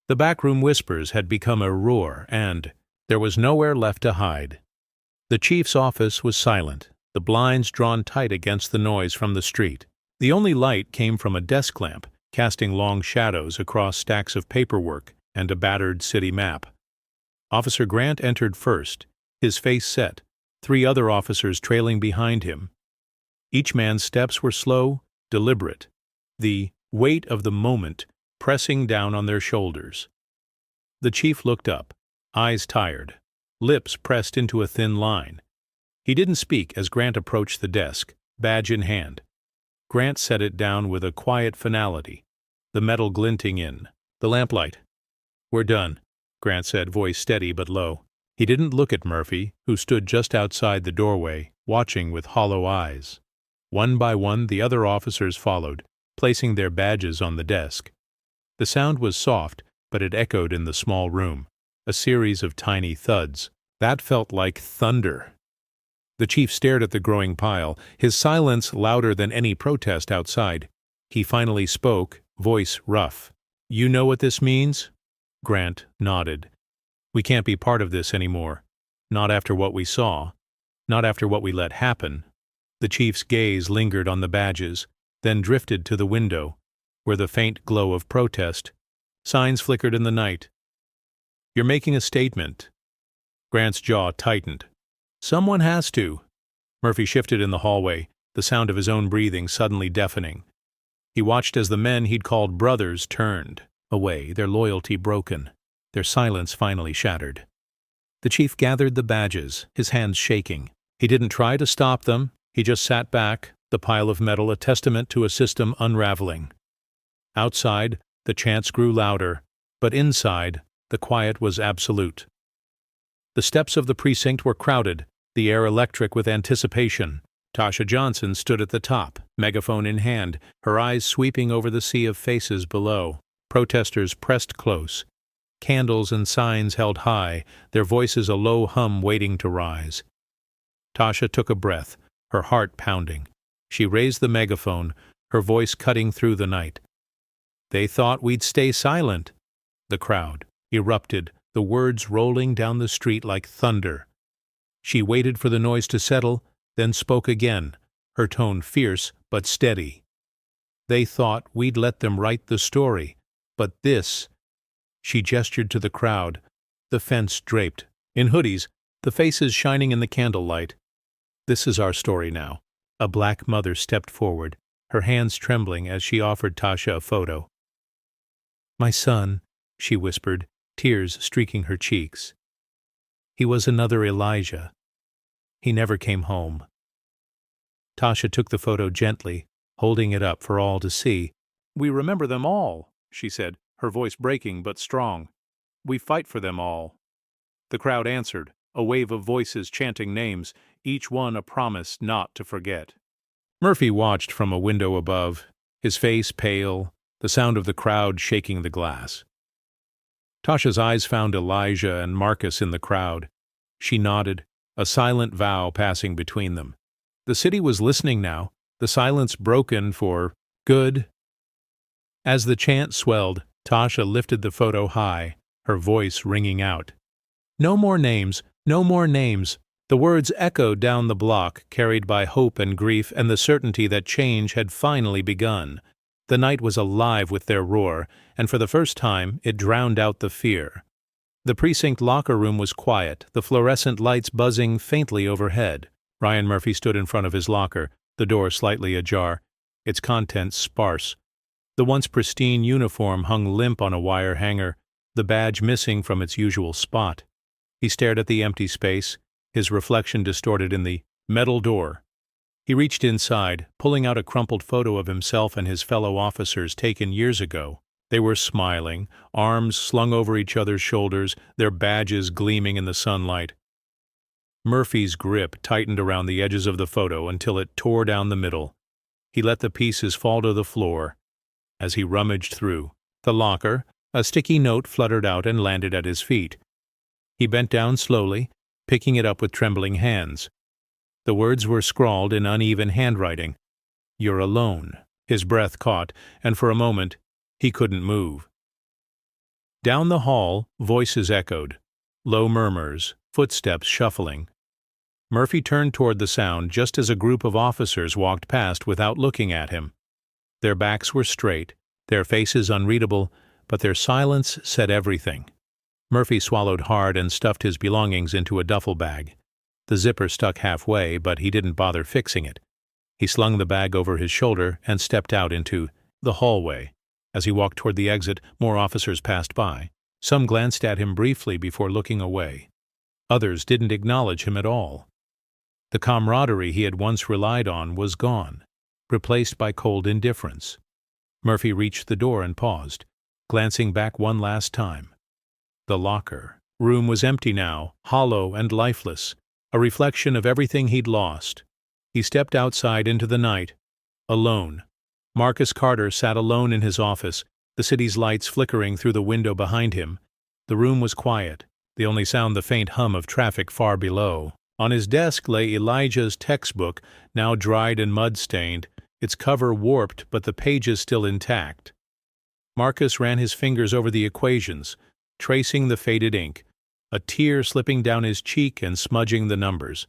The backroom whispers had become a roar, and there was nowhere left to hide. The chief's office was silent, the blinds drawn tight against the noise from the street. The only light came from a desk lamp, casting long shadows across stacks of paperwork and a battered city map. Officer Grant entered first, his face set, 3 other officers trailing behind him. Each man's steps were slow, deliberate, the weight of the moment pressing down on their shoulders. The chief looked up, eyes tired, lips pressed into a thin line. He didn't speak as Grant approached the desk, badge in hand. Grant set it down with a quiet finality, the metal glinting in the lamplight. "We're done," Grant said, voice steady but low. He didn't look at Murphy, who stood just outside the doorway, watching with hollow eyes. One by one, the other officers followed, placing their badges on the desk. The sound was soft, but it echoed in the small room, a series of tiny thuds. That felt like thunder. The chief stared at the growing pile, his silence louder than any protest outside. He finally spoke, voice rough. "You know what this means?" Grant nodded. "We can't be part of this anymore. Not after what we saw. Not after what we let happen." The chief's gaze lingered on the badges, then drifted to the window, where the faint glow of protest. Signs flickered in the night. "You're making a statement." Grant's jaw tightened. "Someone has to." Murphy shifted in the hallway, the sound of his own breathing suddenly deafening. He watched as the men he'd called brothers turned away, their loyalty broken, their silence finally shattered. The chief gathered the badges, his hands shaking. He didn't try to stop them, he just sat back, the pile of metal a testament to a system unraveling. Outside, the chants grew louder, but inside, the quiet was absolute. The steps of the precinct were crowded, the air electric with anticipation. Tasha Johnson stood at the top, megaphone in hand, her eyes sweeping over the sea of faces below. Protesters pressed close. Candles and signs held high, their voices a low hum waiting to rise. Tasha took a breath, her heart pounding. She raised the megaphone, her voice cutting through the night. "They thought we'd stay silent." The crowd erupted, the words rolling down the street like thunder. She waited for the noise to settle, then spoke again, her tone fierce but steady. "They thought we'd let them write the story, but this—" She gestured to the crowd, the fence draped, in hoodies, the faces shining in the candlelight. "This is our story now." A black mother stepped forward, her hands trembling as she offered Tasha a photo. "My son," she whispered, tears streaking her cheeks. "He was another Elijah. He never came home." Tasha took the photo gently, holding it up for all to see. "We remember them all," she said, her voice breaking but strong. "We fight for them all." The crowd answered, a wave of voices chanting names, each one a promise not to forget. Murphy watched from a window above, his face pale, the sound of the crowd shaking the glass. Tasha's eyes found Elijah and Marcus in the crowd. She nodded, a silent vow passing between them. The city was listening now, the silence broken for good. As the chant swelled, Tasha lifted the photo high, her voice ringing out. "No more names, no more names." The words echoed down the block, carried by hope and grief and the certainty that change had finally begun. The night was alive with their roar, and for the first time it drowned out the fear. The precinct locker room was quiet, the fluorescent lights buzzing faintly overhead. Ryan Murphy stood in front of his locker, the door slightly ajar, its contents sparse. The once pristine uniform hung limp on a wire hanger, the badge missing from its usual spot. He stared at the empty space, his reflection distorted in the metal door. He reached inside, pulling out a crumpled photo of himself and his fellow officers taken years ago. They were smiling, arms slung over each other's shoulders, their badges gleaming in the sunlight. Murphy's grip tightened around the edges of the photo until it tore down the middle. He let the pieces fall to the floor. As he rummaged through the locker, a sticky note fluttered out and landed at his feet. He bent down slowly, picking it up with trembling hands. The words were scrawled in uneven handwriting. "You're alone." His breath caught, and for a moment he couldn't move. Down the hall, voices echoed. Low murmurs, footsteps shuffling. Murphy turned toward the sound just as a group of officers walked past without looking at him. Their backs were straight, their faces unreadable, but their silence said everything. Murphy swallowed hard and stuffed his belongings into a duffel bag. The zipper stuck halfway, but he didn't bother fixing it. He slung the bag over his shoulder and stepped out into the hallway. As he walked toward the exit, more officers passed by. Some glanced at him briefly before looking away. Others didn't acknowledge him at all. The camaraderie he had once relied on was gone, replaced by cold indifference. Murphy reached the door and paused, glancing back one last time. The locker room was empty now, hollow and lifeless, a reflection of everything he'd lost. He stepped outside into the night, alone. Marcus Carter sat alone in his office, the city's lights flickering through the window behind him. The room was quiet, the only sound the faint hum of traffic far below. On his desk lay Elijah's textbook, now dried and mud-stained, its cover warped but the pages still intact. Marcus ran his fingers over the equations, tracing the faded ink, a tear slipping down his cheek and smudging the numbers.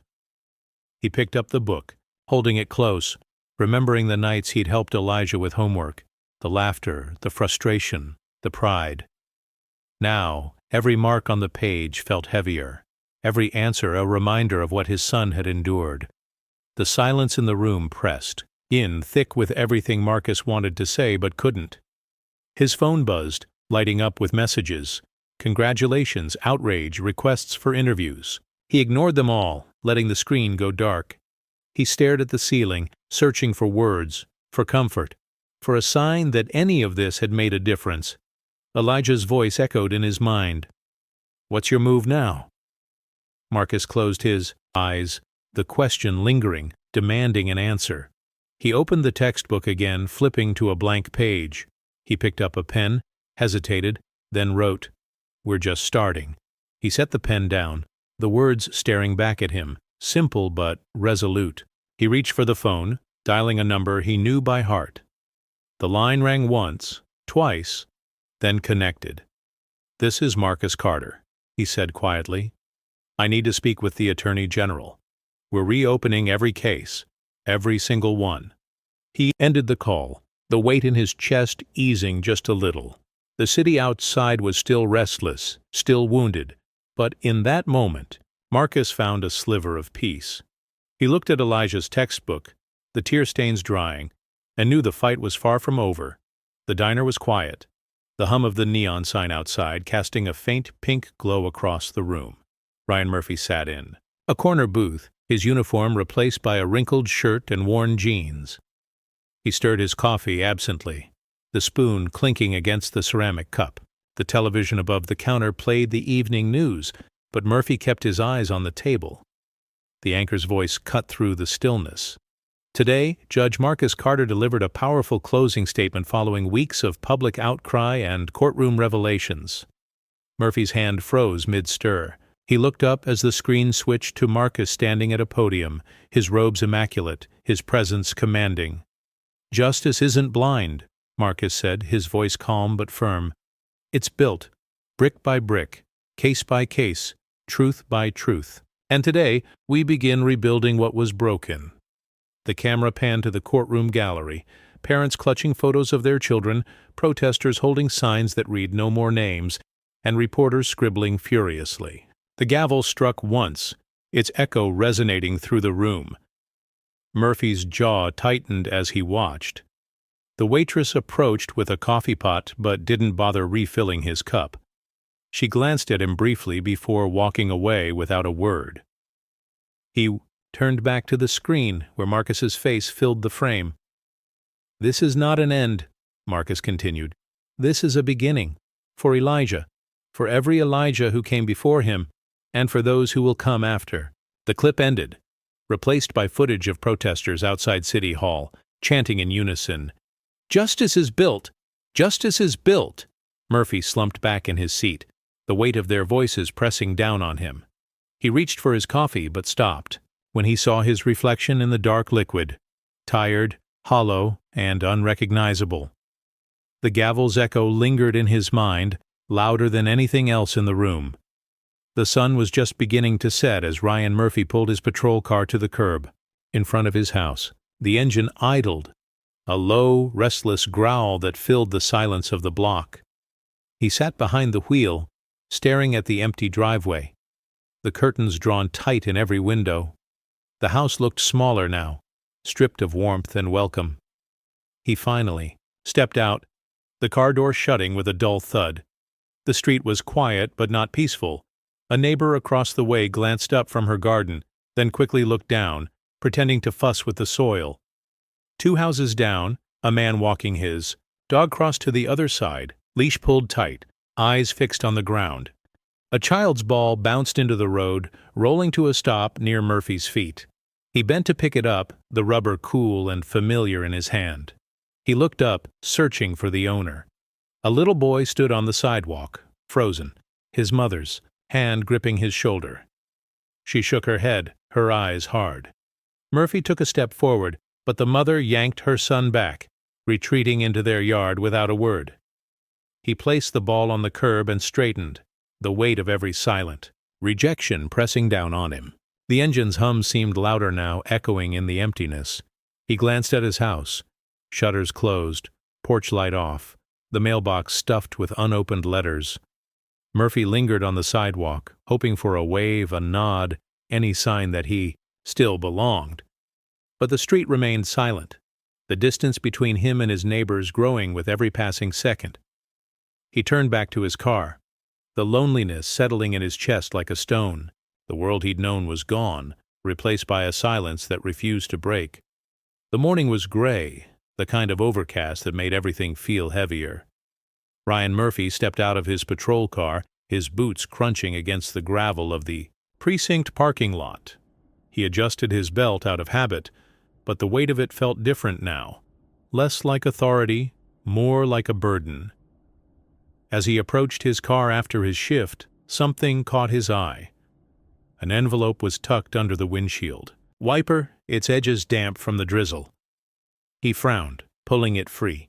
He picked up the book, holding it close, remembering the nights he'd helped Elijah with homework, the laughter, the frustration, the pride. Now, every mark on the page felt heavier, every answer a reminder of what his son had endured. The silence in the room pressed in thick with everything Marcus wanted to say but couldn't. His phone buzzed, lighting up with messages. Congratulations, outrage, requests for interviews. He ignored them all, letting the screen go dark. He stared at the ceiling, searching for words, for comfort, for a sign that any of this had made a difference. Elijah's voice echoed in his mind. "What's your move now?" Marcus closed his eyes, the question lingering, demanding an answer. He opened the textbook again, flipping to a blank page. He picked up a pen, hesitated, then wrote, "We're just starting." He set the pen down, the words staring back at him, simple but resolute. He reached for the phone, dialing a number he knew by heart. The line rang once, twice, then connected. "This is Marcus Carter," he said quietly. "I need to speak with the Attorney General. We're reopening every case, every single one." He ended the call, the weight in his chest easing just a little. The city outside was still restless, still wounded, but in that moment, Marcus found a sliver of peace. He looked at Elijah's textbook, the tear stains drying, and knew the fight was far from over. The diner was quiet, the hum of the neon sign outside casting a faint pink glow across the room. Ryan Murphy sat in a corner booth, his uniform replaced by a wrinkled shirt and worn jeans. He stirred his coffee absently, the spoon clinking against the ceramic cup. The television above the counter played the evening news, but Murphy kept his eyes on the table. The anchor's voice cut through the stillness. Today, Judge Marcus Carter delivered a powerful closing statement following weeks of public outcry and courtroom revelations. Murphy's hand froze mid-stir. He looked up as the screen switched to Marcus standing at a podium, his robes immaculate, his presence commanding. "Justice isn't blind," Marcus said, his voice calm but firm. "It's built, brick by brick, case by case, truth by truth. And today, we begin rebuilding what was broken." The camera panned to the courtroom gallery, parents clutching photos of their children, protesters holding signs that read "No more names," and reporters scribbling furiously. The gavel struck once, its echo resonating through the room. Murphy's jaw tightened as he watched. The waitress approached with a coffee pot but didn't bother refilling his cup. She glanced at him briefly before walking away without a word. He turned back to the screen where Marcus's face filled the frame. "This is not an end," Marcus continued. "This is a beginning. For Elijah, for every Elijah who came before him, and for those who will come after. The clip ended, replaced by footage of protesters outside City Hall, chanting in unison, "Justice is built! Justice is built!" Murphy slumped back in his seat, the weight of their voices pressing down on him. He reached for his coffee but stopped when he saw his reflection in the dark liquid, tired, hollow, and unrecognizable. The gavel's echo lingered in his mind, louder than anything else in the room. The sun was just beginning to set as Ryan Murphy pulled his patrol car to the curb in front of his house. The engine idled, a low, restless growl that filled the silence of the block. He sat behind the wheel, staring at the empty driveway, the curtains drawn tight in every window. The house looked smaller now, stripped of warmth and welcome. He finally stepped out, the car door shutting with a dull thud. The street was quiet but not peaceful. A neighbor across the way glanced up from her garden, then quickly looked down, pretending to fuss with the soil. 2 houses down, a man walking his dog crossed to the other side, leash pulled tight, eyes fixed on the ground. A child's ball bounced into the road, rolling to a stop near Murphy's feet. He bent to pick it up, the rubber cool and familiar in his hand. He looked up, searching for the owner. A little boy stood on the sidewalk, frozen, his mother's hand gripping his shoulder. She shook her head, her eyes hard. Murphy took a step forward, but the mother yanked her son back, retreating into their yard without a word. He placed the ball on the curb and straightened, the weight of every silent rejection pressing down on him. The engine's hum seemed louder now, echoing in the emptiness. He glanced at his house. Shutters closed, porch light off, the mailbox stuffed with unopened letters. Murphy lingered on the sidewalk, hoping for a wave, a nod, any sign that he still belonged. But the street remained silent, the distance between him and his neighbors growing with every passing second. He turned back to his car, the loneliness settling in his chest like a stone. The world he'd known was gone, replaced by a silence that refused to break. The morning was gray, the kind of overcast that made everything feel heavier. Ryan Murphy stepped out of his patrol car, his boots crunching against the gravel of the precinct parking lot. He adjusted his belt out of habit, but the weight of it felt different now, less like authority, more like a burden. As he approached his car after his shift, something caught his eye. An envelope was tucked under the windshield wiper, its edges damp from the drizzle. He frowned, pulling it free.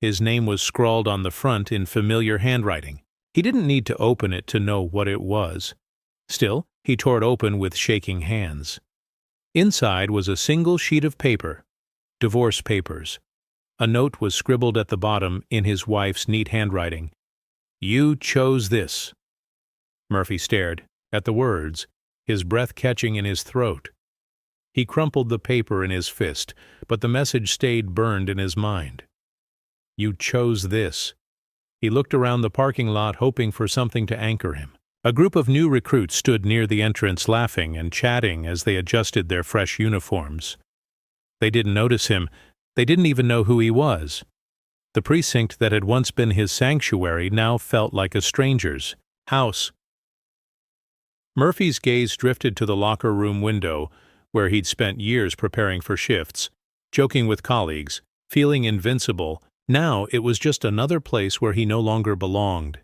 His name was scrawled on the front in familiar handwriting. He didn't need to open it to know what it was. Still, he tore it open with shaking hands. Inside was a single sheet of paper, divorce papers. A note was scribbled at the bottom in his wife's neat handwriting. "You chose this." Murphy stared at the words, his breath catching in his throat. He crumpled the paper in his fist, but the message stayed burned in his mind. You chose this. He looked around the parking lot hoping for something to anchor him. A group of new recruits stood near the entrance laughing and chatting as they adjusted their fresh uniforms. They didn't notice him. They didn't even know who he was. The precinct that had once been his sanctuary now felt like a stranger's house. Murphy's gaze drifted to the locker room window, where he'd spent years preparing for shifts, joking with colleagues, feeling invincible. Now it was just another place where he no longer belonged.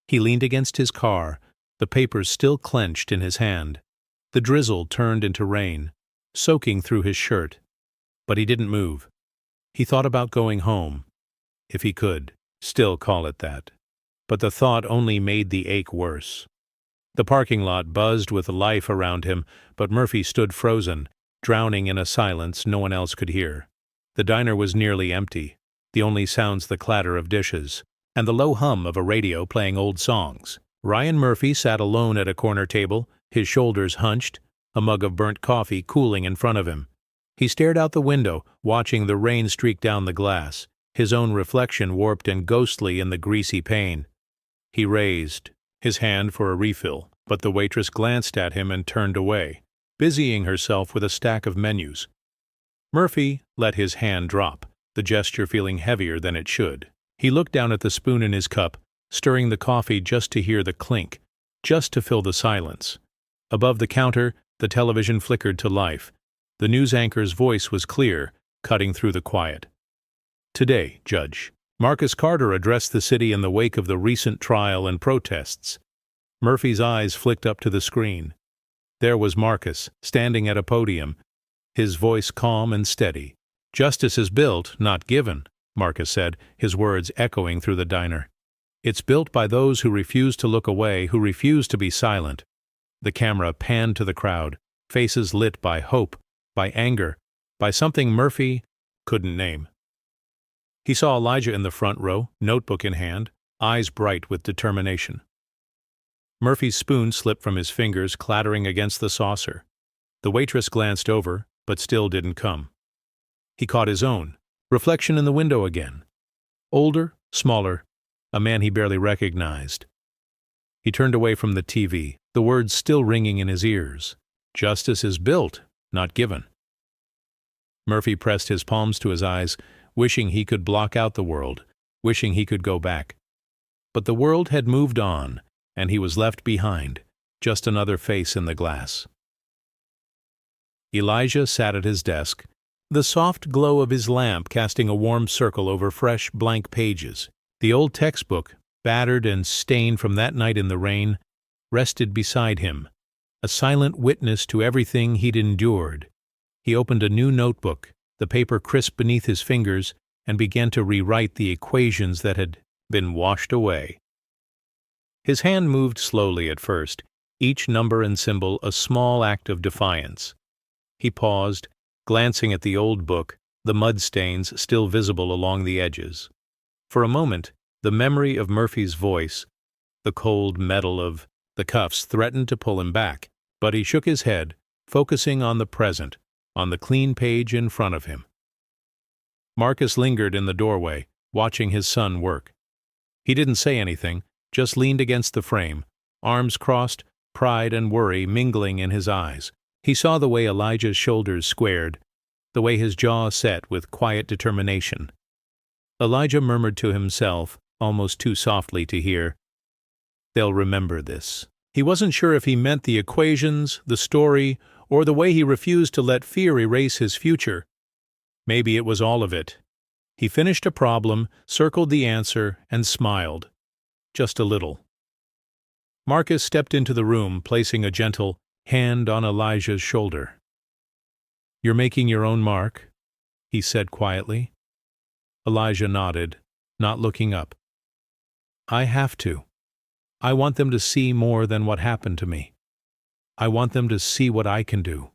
He leaned against his car, the papers still clenched in his hand. The drizzle turned into rain, soaking through his shirt. But he didn't move. He thought about going home, if he could still call it that. But the thought only made the ache worse. The parking lot buzzed with life around him, but Murphy stood frozen, drowning in a silence no one else could hear. The diner was nearly empty, the only sounds the clatter of dishes, and the low hum of a radio playing old songs. Ryan Murphy sat alone at a corner table, his shoulders hunched, a mug of burnt coffee cooling in front of him. He stared out the window, watching the rain streak down the glass, his own reflection warped and ghostly in the greasy pane. He raised his hand for a refill, but the waitress glanced at him and turned away, busying herself with a stack of menus. Murphy let his hand drop, the gesture feeling heavier than it should. He looked down at the spoon in his cup, stirring the coffee just to hear the clink, just to fill the silence. Above the counter, The television flickered to life. The news anchor's voice was clear, cutting through the quiet. Today, Judge. Marcus Carter addressed the city in the wake of the recent trial and protests. Murphy's eyes flicked up to the screen. There was Marcus, standing at a podium, his voice calm and steady. "Justice is built, not given," Marcus said, his words echoing through the diner. "It's built by those who refuse to look away, who refuse to be silent." The camera panned to the crowd, faces lit by hope, by anger, by something Murphy couldn't name. He saw Elijah in the front row, notebook in hand, eyes bright with determination. Murphy's spoon slipped from his fingers, clattering against the saucer. The waitress glanced over, but still didn't come. He caught his own, reflection in the window again. Older, smaller, a man he barely recognized. He turned away from the TV, the words still ringing in his ears. "Justice is built, not given." Murphy pressed his palms to his eyes, wishing he could block out the world, wishing he could go back. But the world had moved on, and he was left behind, just another face in the glass. Elijah sat at his desk, the soft glow of his lamp casting a warm circle over fresh, blank pages. The old textbook, battered and stained from that night in the rain, rested beside him, a silent witness to everything he'd endured. He opened a new notebook, the paper crisp beneath his fingers, and began to rewrite the equations that had been washed away. His hand moved slowly at first, each number and symbol a small act of defiance. He paused, glancing at the old book, the mud stains still visible along the edges. For a moment, the memory of Murphy's voice, the cold metal of the cuffs threatened to pull him back, but he shook his head, focusing on the present, on the clean page in front of him. Marcus lingered in the doorway, watching his son work. He didn't say anything, just leaned against the frame, arms crossed, pride and worry mingling in his eyes. He saw the way Elijah's shoulders squared, the way his jaw set with quiet determination. Elijah murmured to himself, almost too softly to hear, "They'll remember this." He wasn't sure if he meant the equations, the story, or the way he refused to let fear erase his future. Maybe it was all of it. He finished a problem, circled the answer, and smiled. Just a little. Marcus stepped into the room, placing a gentle hand on Elijah's shoulder. "You're making your own mark," he said quietly. Elijah nodded, not looking up. "I have to. I want them to see more than what happened to me. I want them to see what I can do."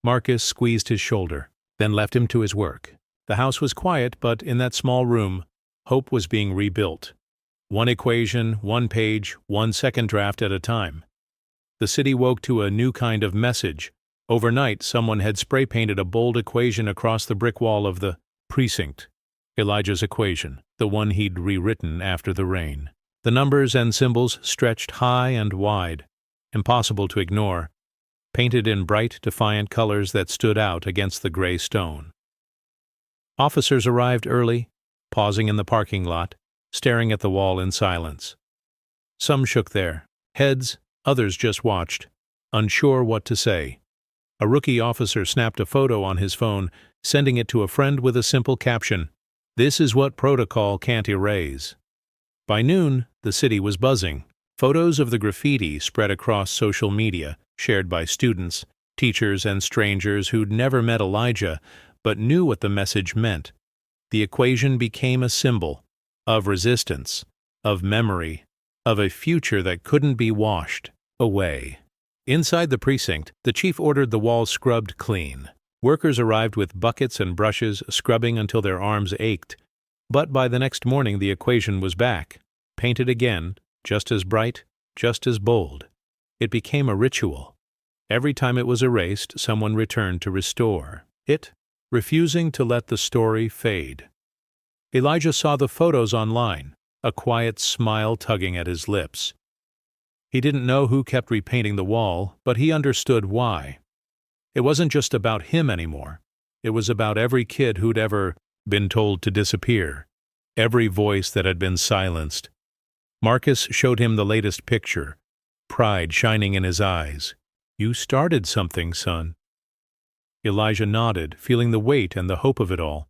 Marcus squeezed his shoulder, then left him to his work. The house was quiet, but in that small room, hope was being rebuilt. One equation, one page, one second draft at a time. The city woke to a new kind of message. Overnight, someone had spray-painted a bold equation across the brick wall of the precinct. Elijah's equation, the one he'd rewritten after the rain. The numbers and symbols stretched high and wide, impossible to ignore, painted in bright, defiant colors that stood out against the gray stone. Officers arrived early, pausing in the parking lot, staring at the wall in silence. Some shook their heads, others just watched, unsure what to say. A rookie officer snapped a photo on his phone, sending it to a friend with a simple caption, "This is what protocol can't erase." By noon, the city was buzzing. Photos of the graffiti spread across social media, shared by students, teachers, and strangers who'd never met Elijah but knew what the message meant. The equation became a symbol of resistance, of memory, of a future that couldn't be washed away. Inside the precinct, the chief ordered the walls scrubbed clean. Workers arrived with buckets and brushes, scrubbing until their arms ached. But by the next morning the equation was back, painted again, just as bright, just as bold. It became a ritual. Every time it was erased, someone returned to restore it, refusing to let the story fade. Elijah saw the photos online, a quiet smile tugging at his lips. He didn't know who kept repainting the wall, but he understood why. It wasn't just about him anymore. It was about every kid who'd ever been told to disappear, every voice that had been silenced. Marcus showed him the latest picture, pride shining in his eyes. You started something, son. Elijah nodded, feeling the weight and the hope of it all.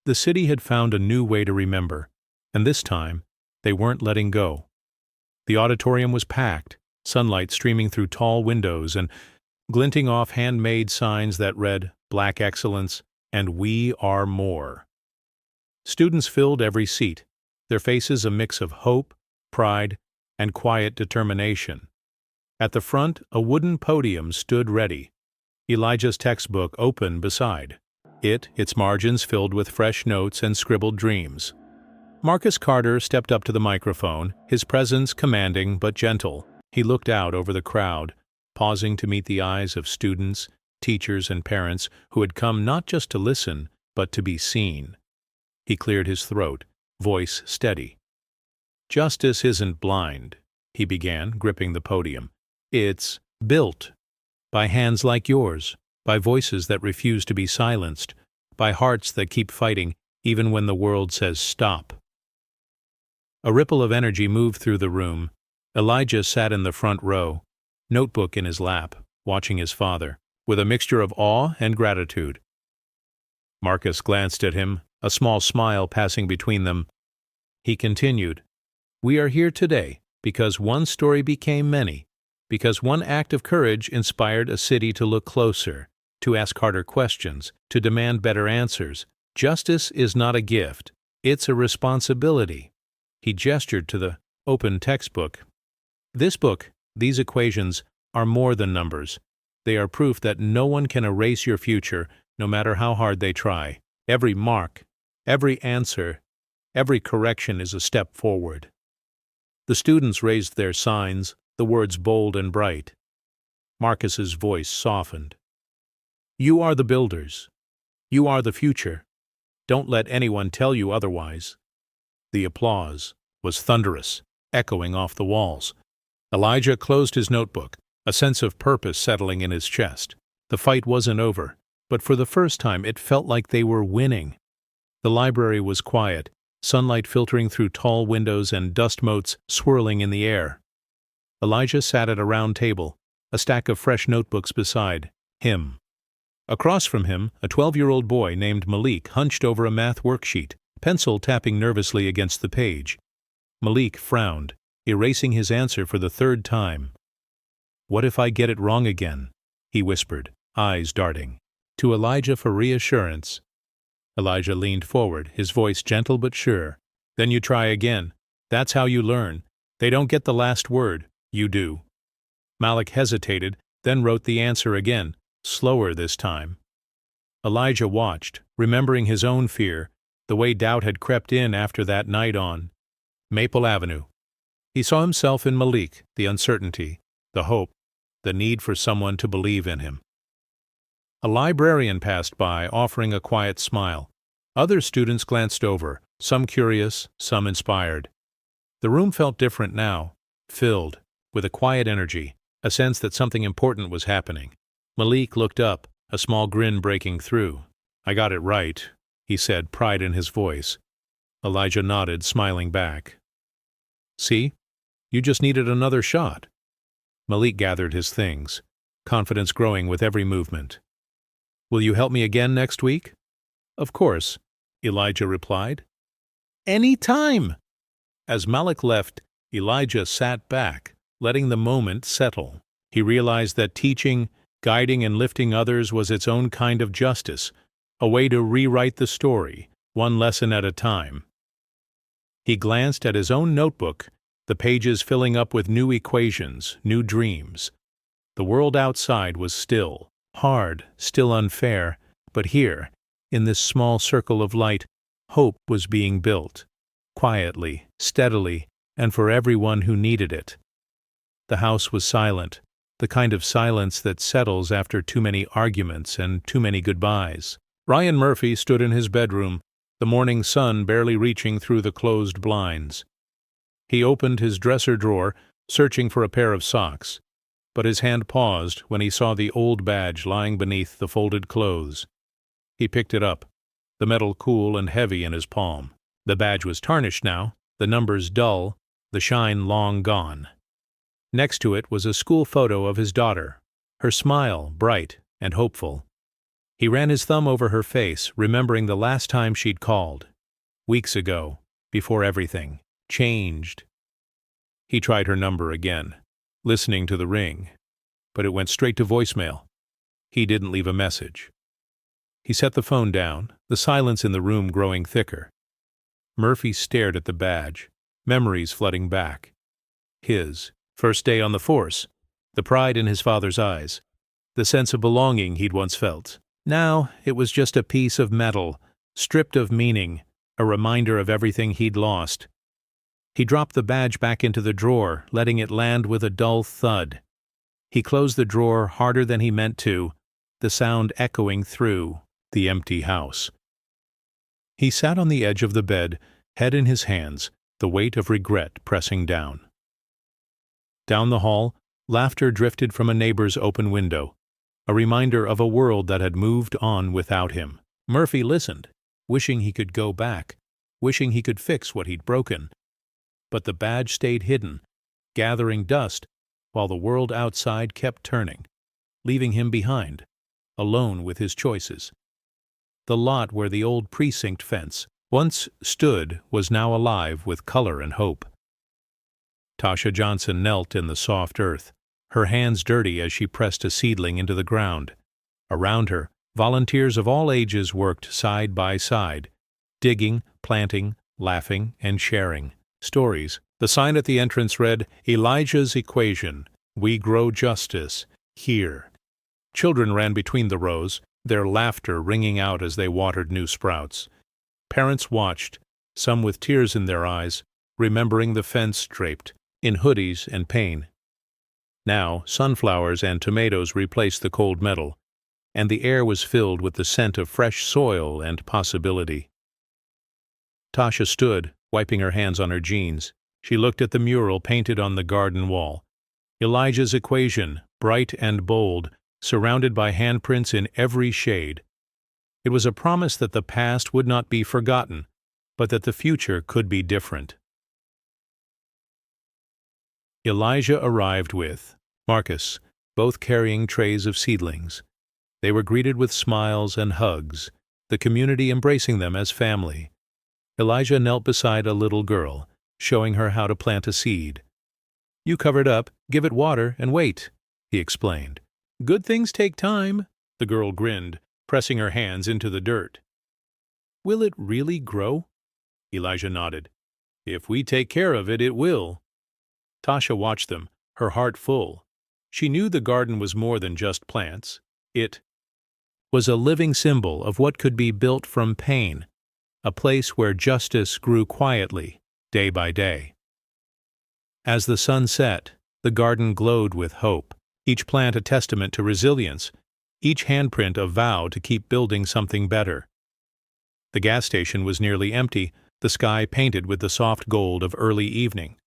The city had found a new way to remember, and this time they weren't letting go. The auditorium was packed, sunlight streaming through tall windows and glinting off handmade signs that read Black Excellence and We Are More. Students filled every seat, their faces a mix of hope, pride, and quiet determination. At the front, a wooden podium stood ready, Elijah's textbook open beside it, its margins filled with fresh notes and scribbled dreams. Marcus Carter stepped up to the microphone, his presence commanding but gentle. He looked out over the crowd, pausing to meet the eyes of students, teachers, and parents who had come not just to listen, but to be seen. He cleared his throat, voice steady. "Justice isn't blind," he began, gripping the podium. "It's built. By hands like yours, by voices that refuse to be silenced, by hearts that keep fighting even when the world says stop." A ripple of energy moved through the room. Elijah sat in the front row, notebook in his lap, watching his father, with a mixture of awe and gratitude. Marcus glanced at him, a small smile passing between them. He continued, "We are here today because one story became many, because one act of courage inspired a city to look closer, to ask harder questions, to demand better answers. Justice is not a gift, it's a responsibility." He gestured to the open textbook. "This book, these equations, are more than numbers. They are proof that no one can erase your future, no matter how hard they try. Every mark, every answer, every correction is a step forward." The students raised their signs, the words bold and bright. Marcus's voice softened. "You are the builders. You are the future. Don't let anyone tell you otherwise." The applause was thunderous, echoing off the walls. Elijah closed his notebook, a sense of purpose settling in his chest. The fight wasn't over, but for the first time it felt like they were winning. The library was quiet, sunlight filtering through tall windows and dust motes swirling in the air. Elijah sat at a round table, a stack of fresh notebooks beside him. Across from him, a 12-year-old boy named Malik hunched over a math worksheet, pencil tapping nervously against the page. Malik frowned, erasing his answer for the third time. "What if I get it wrong again?" he whispered, eyes darting. To Elijah for reassurance. Elijah leaned forward, his voice gentle but sure. "Then you try again. That's how you learn. They don't get the last word. You do." Malik hesitated, then wrote the answer again, slower this time. Elijah watched, remembering his own fear, the way doubt had crept in after that night on Maple Avenue. He saw himself in Malik, the uncertainty, the hope, the need for someone to believe in him. A librarian passed by, offering a quiet smile. Other students glanced over, some curious, some inspired. The room felt different now, filled, with a quiet energy, a sense that something important was happening. Malik looked up, a small grin breaking through. "I got it right," he said, pride in his voice. Elijah nodded, smiling back. "See? You just needed another shot." Malik gathered his things, confidence growing with every movement. "Will you help me again next week?" "Of course," Elijah replied. "Any time." As Malik left, Elijah sat back, letting the moment settle. He realized that teaching, guiding, and lifting others was its own kind of justice, a way to rewrite the story, one lesson at a time. He glanced at his own notebook, the pages filling up with new equations, new dreams. The world outside was still, hard, still unfair, but here, in this small circle of light, hope was being built, quietly, steadily, and for everyone who needed it. The house was silent, the kind of silence that settles after too many arguments and too many goodbyes. Ryan Murphy stood in his bedroom, the morning sun barely reaching through the closed blinds. He opened his dresser drawer, searching for a pair of socks, but his hand paused when he saw the old badge lying beneath the folded clothes. He picked it up, the metal cool and heavy in his palm. The badge was tarnished now, the numbers dull, the shine long gone. Next to it was a school photo of his daughter, her smile bright and hopeful. He ran his thumb over her face, remembering the last time she'd called. Weeks ago, before everything changed. He tried her number again, listening to the ring, but it went straight to voicemail. He didn't leave a message. He set the phone down, the silence in the room growing thicker. Murphy stared at the badge, memories flooding back. His first day on the force, the pride in his father's eyes, the sense of belonging he'd once felt. Now it was just a piece of metal, stripped of meaning, a reminder of everything he'd lost. He dropped the badge back into the drawer, letting it land with a dull thud. He closed the drawer harder than he meant to, the sound echoing through the empty house. He sat on the edge of the bed, head in his hands, the weight of regret pressing down. Down the hall, laughter drifted from a neighbor's open window, a reminder of a world that had moved on without him. Murphy listened, wishing he could go back, wishing he could fix what he'd broken. But the badge stayed hidden, gathering dust, while the world outside kept turning, leaving him behind, alone with his choices. The lot where the old precinct fence once stood was now alive with color and hope. Tasha Johnson knelt in the soft earth, her hands dirty as she pressed a seedling into the ground. Around her, volunteers of all ages worked side by side, digging, planting, laughing, and sharing stories. The sign at the entrance read, "Elijah's Equation, We Grow Justice, Here." Children ran between the rows, their laughter ringing out as they watered new sprouts. Parents watched, some with tears in their eyes, remembering the fence draped in hoodies and pain. Now sunflowers and tomatoes replaced the cold metal, and the air was filled with the scent of fresh soil and possibility. Tasha stood, wiping her hands on her jeans. She looked at the mural painted on the garden wall. Elijah's Equation, bright and bold, surrounded by handprints in every shade. It was a promise that the past would not be forgotten, but that the future could be different. Elijah arrived with Marcus, both carrying trays of seedlings. They were greeted with smiles and hugs, the community embracing them as family. Elijah knelt beside a little girl, showing her how to plant a seed. "You cover it up, give it water, and wait," he explained. "Good things take time," the girl grinned, pressing her hands into the dirt. "Will it really grow?" Elijah nodded. "If we take care of it, it will." Tasha watched them, her heart full. She knew the garden was more than just plants. It was a living symbol of what could be built from pain, a place where justice grew quietly, day by day. As the sun set, the garden glowed with hope, each plant a testament to resilience, each handprint a vow to keep building something better. The gas station was nearly empty, the sky painted with the soft gold of early evening.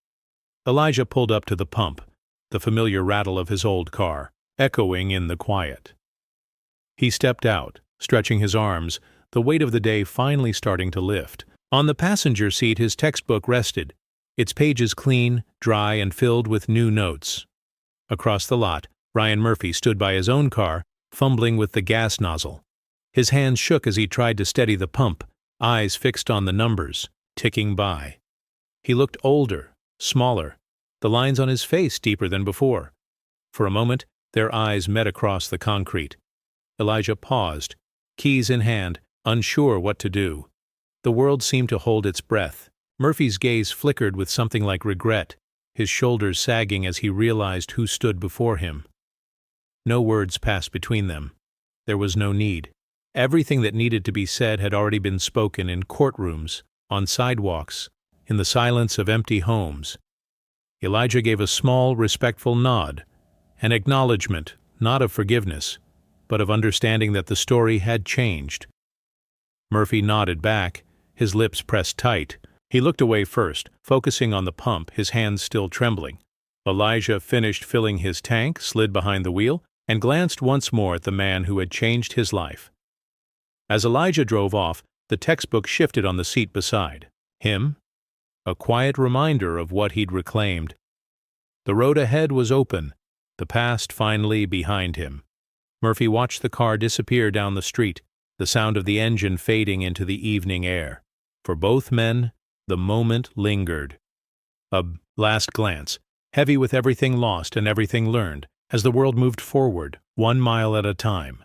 Elijah pulled up to the pump, the familiar rattle of his old car, echoing in the quiet. He stepped out, stretching his arms, the weight of the day finally starting to lift. On the passenger seat his textbook rested, its pages clean, dry, and filled with new notes. Across the lot, Ryan Murphy stood by his own car, fumbling with the gas nozzle. His hands shook as he tried to steady the pump, eyes fixed on the numbers, ticking by. He looked older, smaller, the lines on his face deeper than before. For a moment, their eyes met across the concrete. Elijah paused, keys in hand, unsure what to do. The world seemed to hold its breath. Murphy's gaze flickered with something like regret, his shoulders sagging as he realized who stood before him. No words passed between them. There was no need. Everything that needed to be said had already been spoken in courtrooms, on sidewalks, in the silence of empty homes. Elijah gave a small, respectful nod, an acknowledgement, not of forgiveness, but of understanding that the story had changed. Murphy nodded back, his lips pressed tight. He looked away first, focusing on the pump, his hands still trembling. Elijah finished filling his tank, slid behind the wheel, and glanced once more at the man who had changed his life. As Elijah drove off, the textbook shifted on the seat beside him, a quiet reminder of what he'd reclaimed. The road ahead was open, the past finally behind him. Murphy watched the car disappear down the street, the sound of the engine fading into the evening air. For both men, the moment lingered. A last glance, heavy with everything lost and everything learned, as the world moved forward, 1 mile at a time.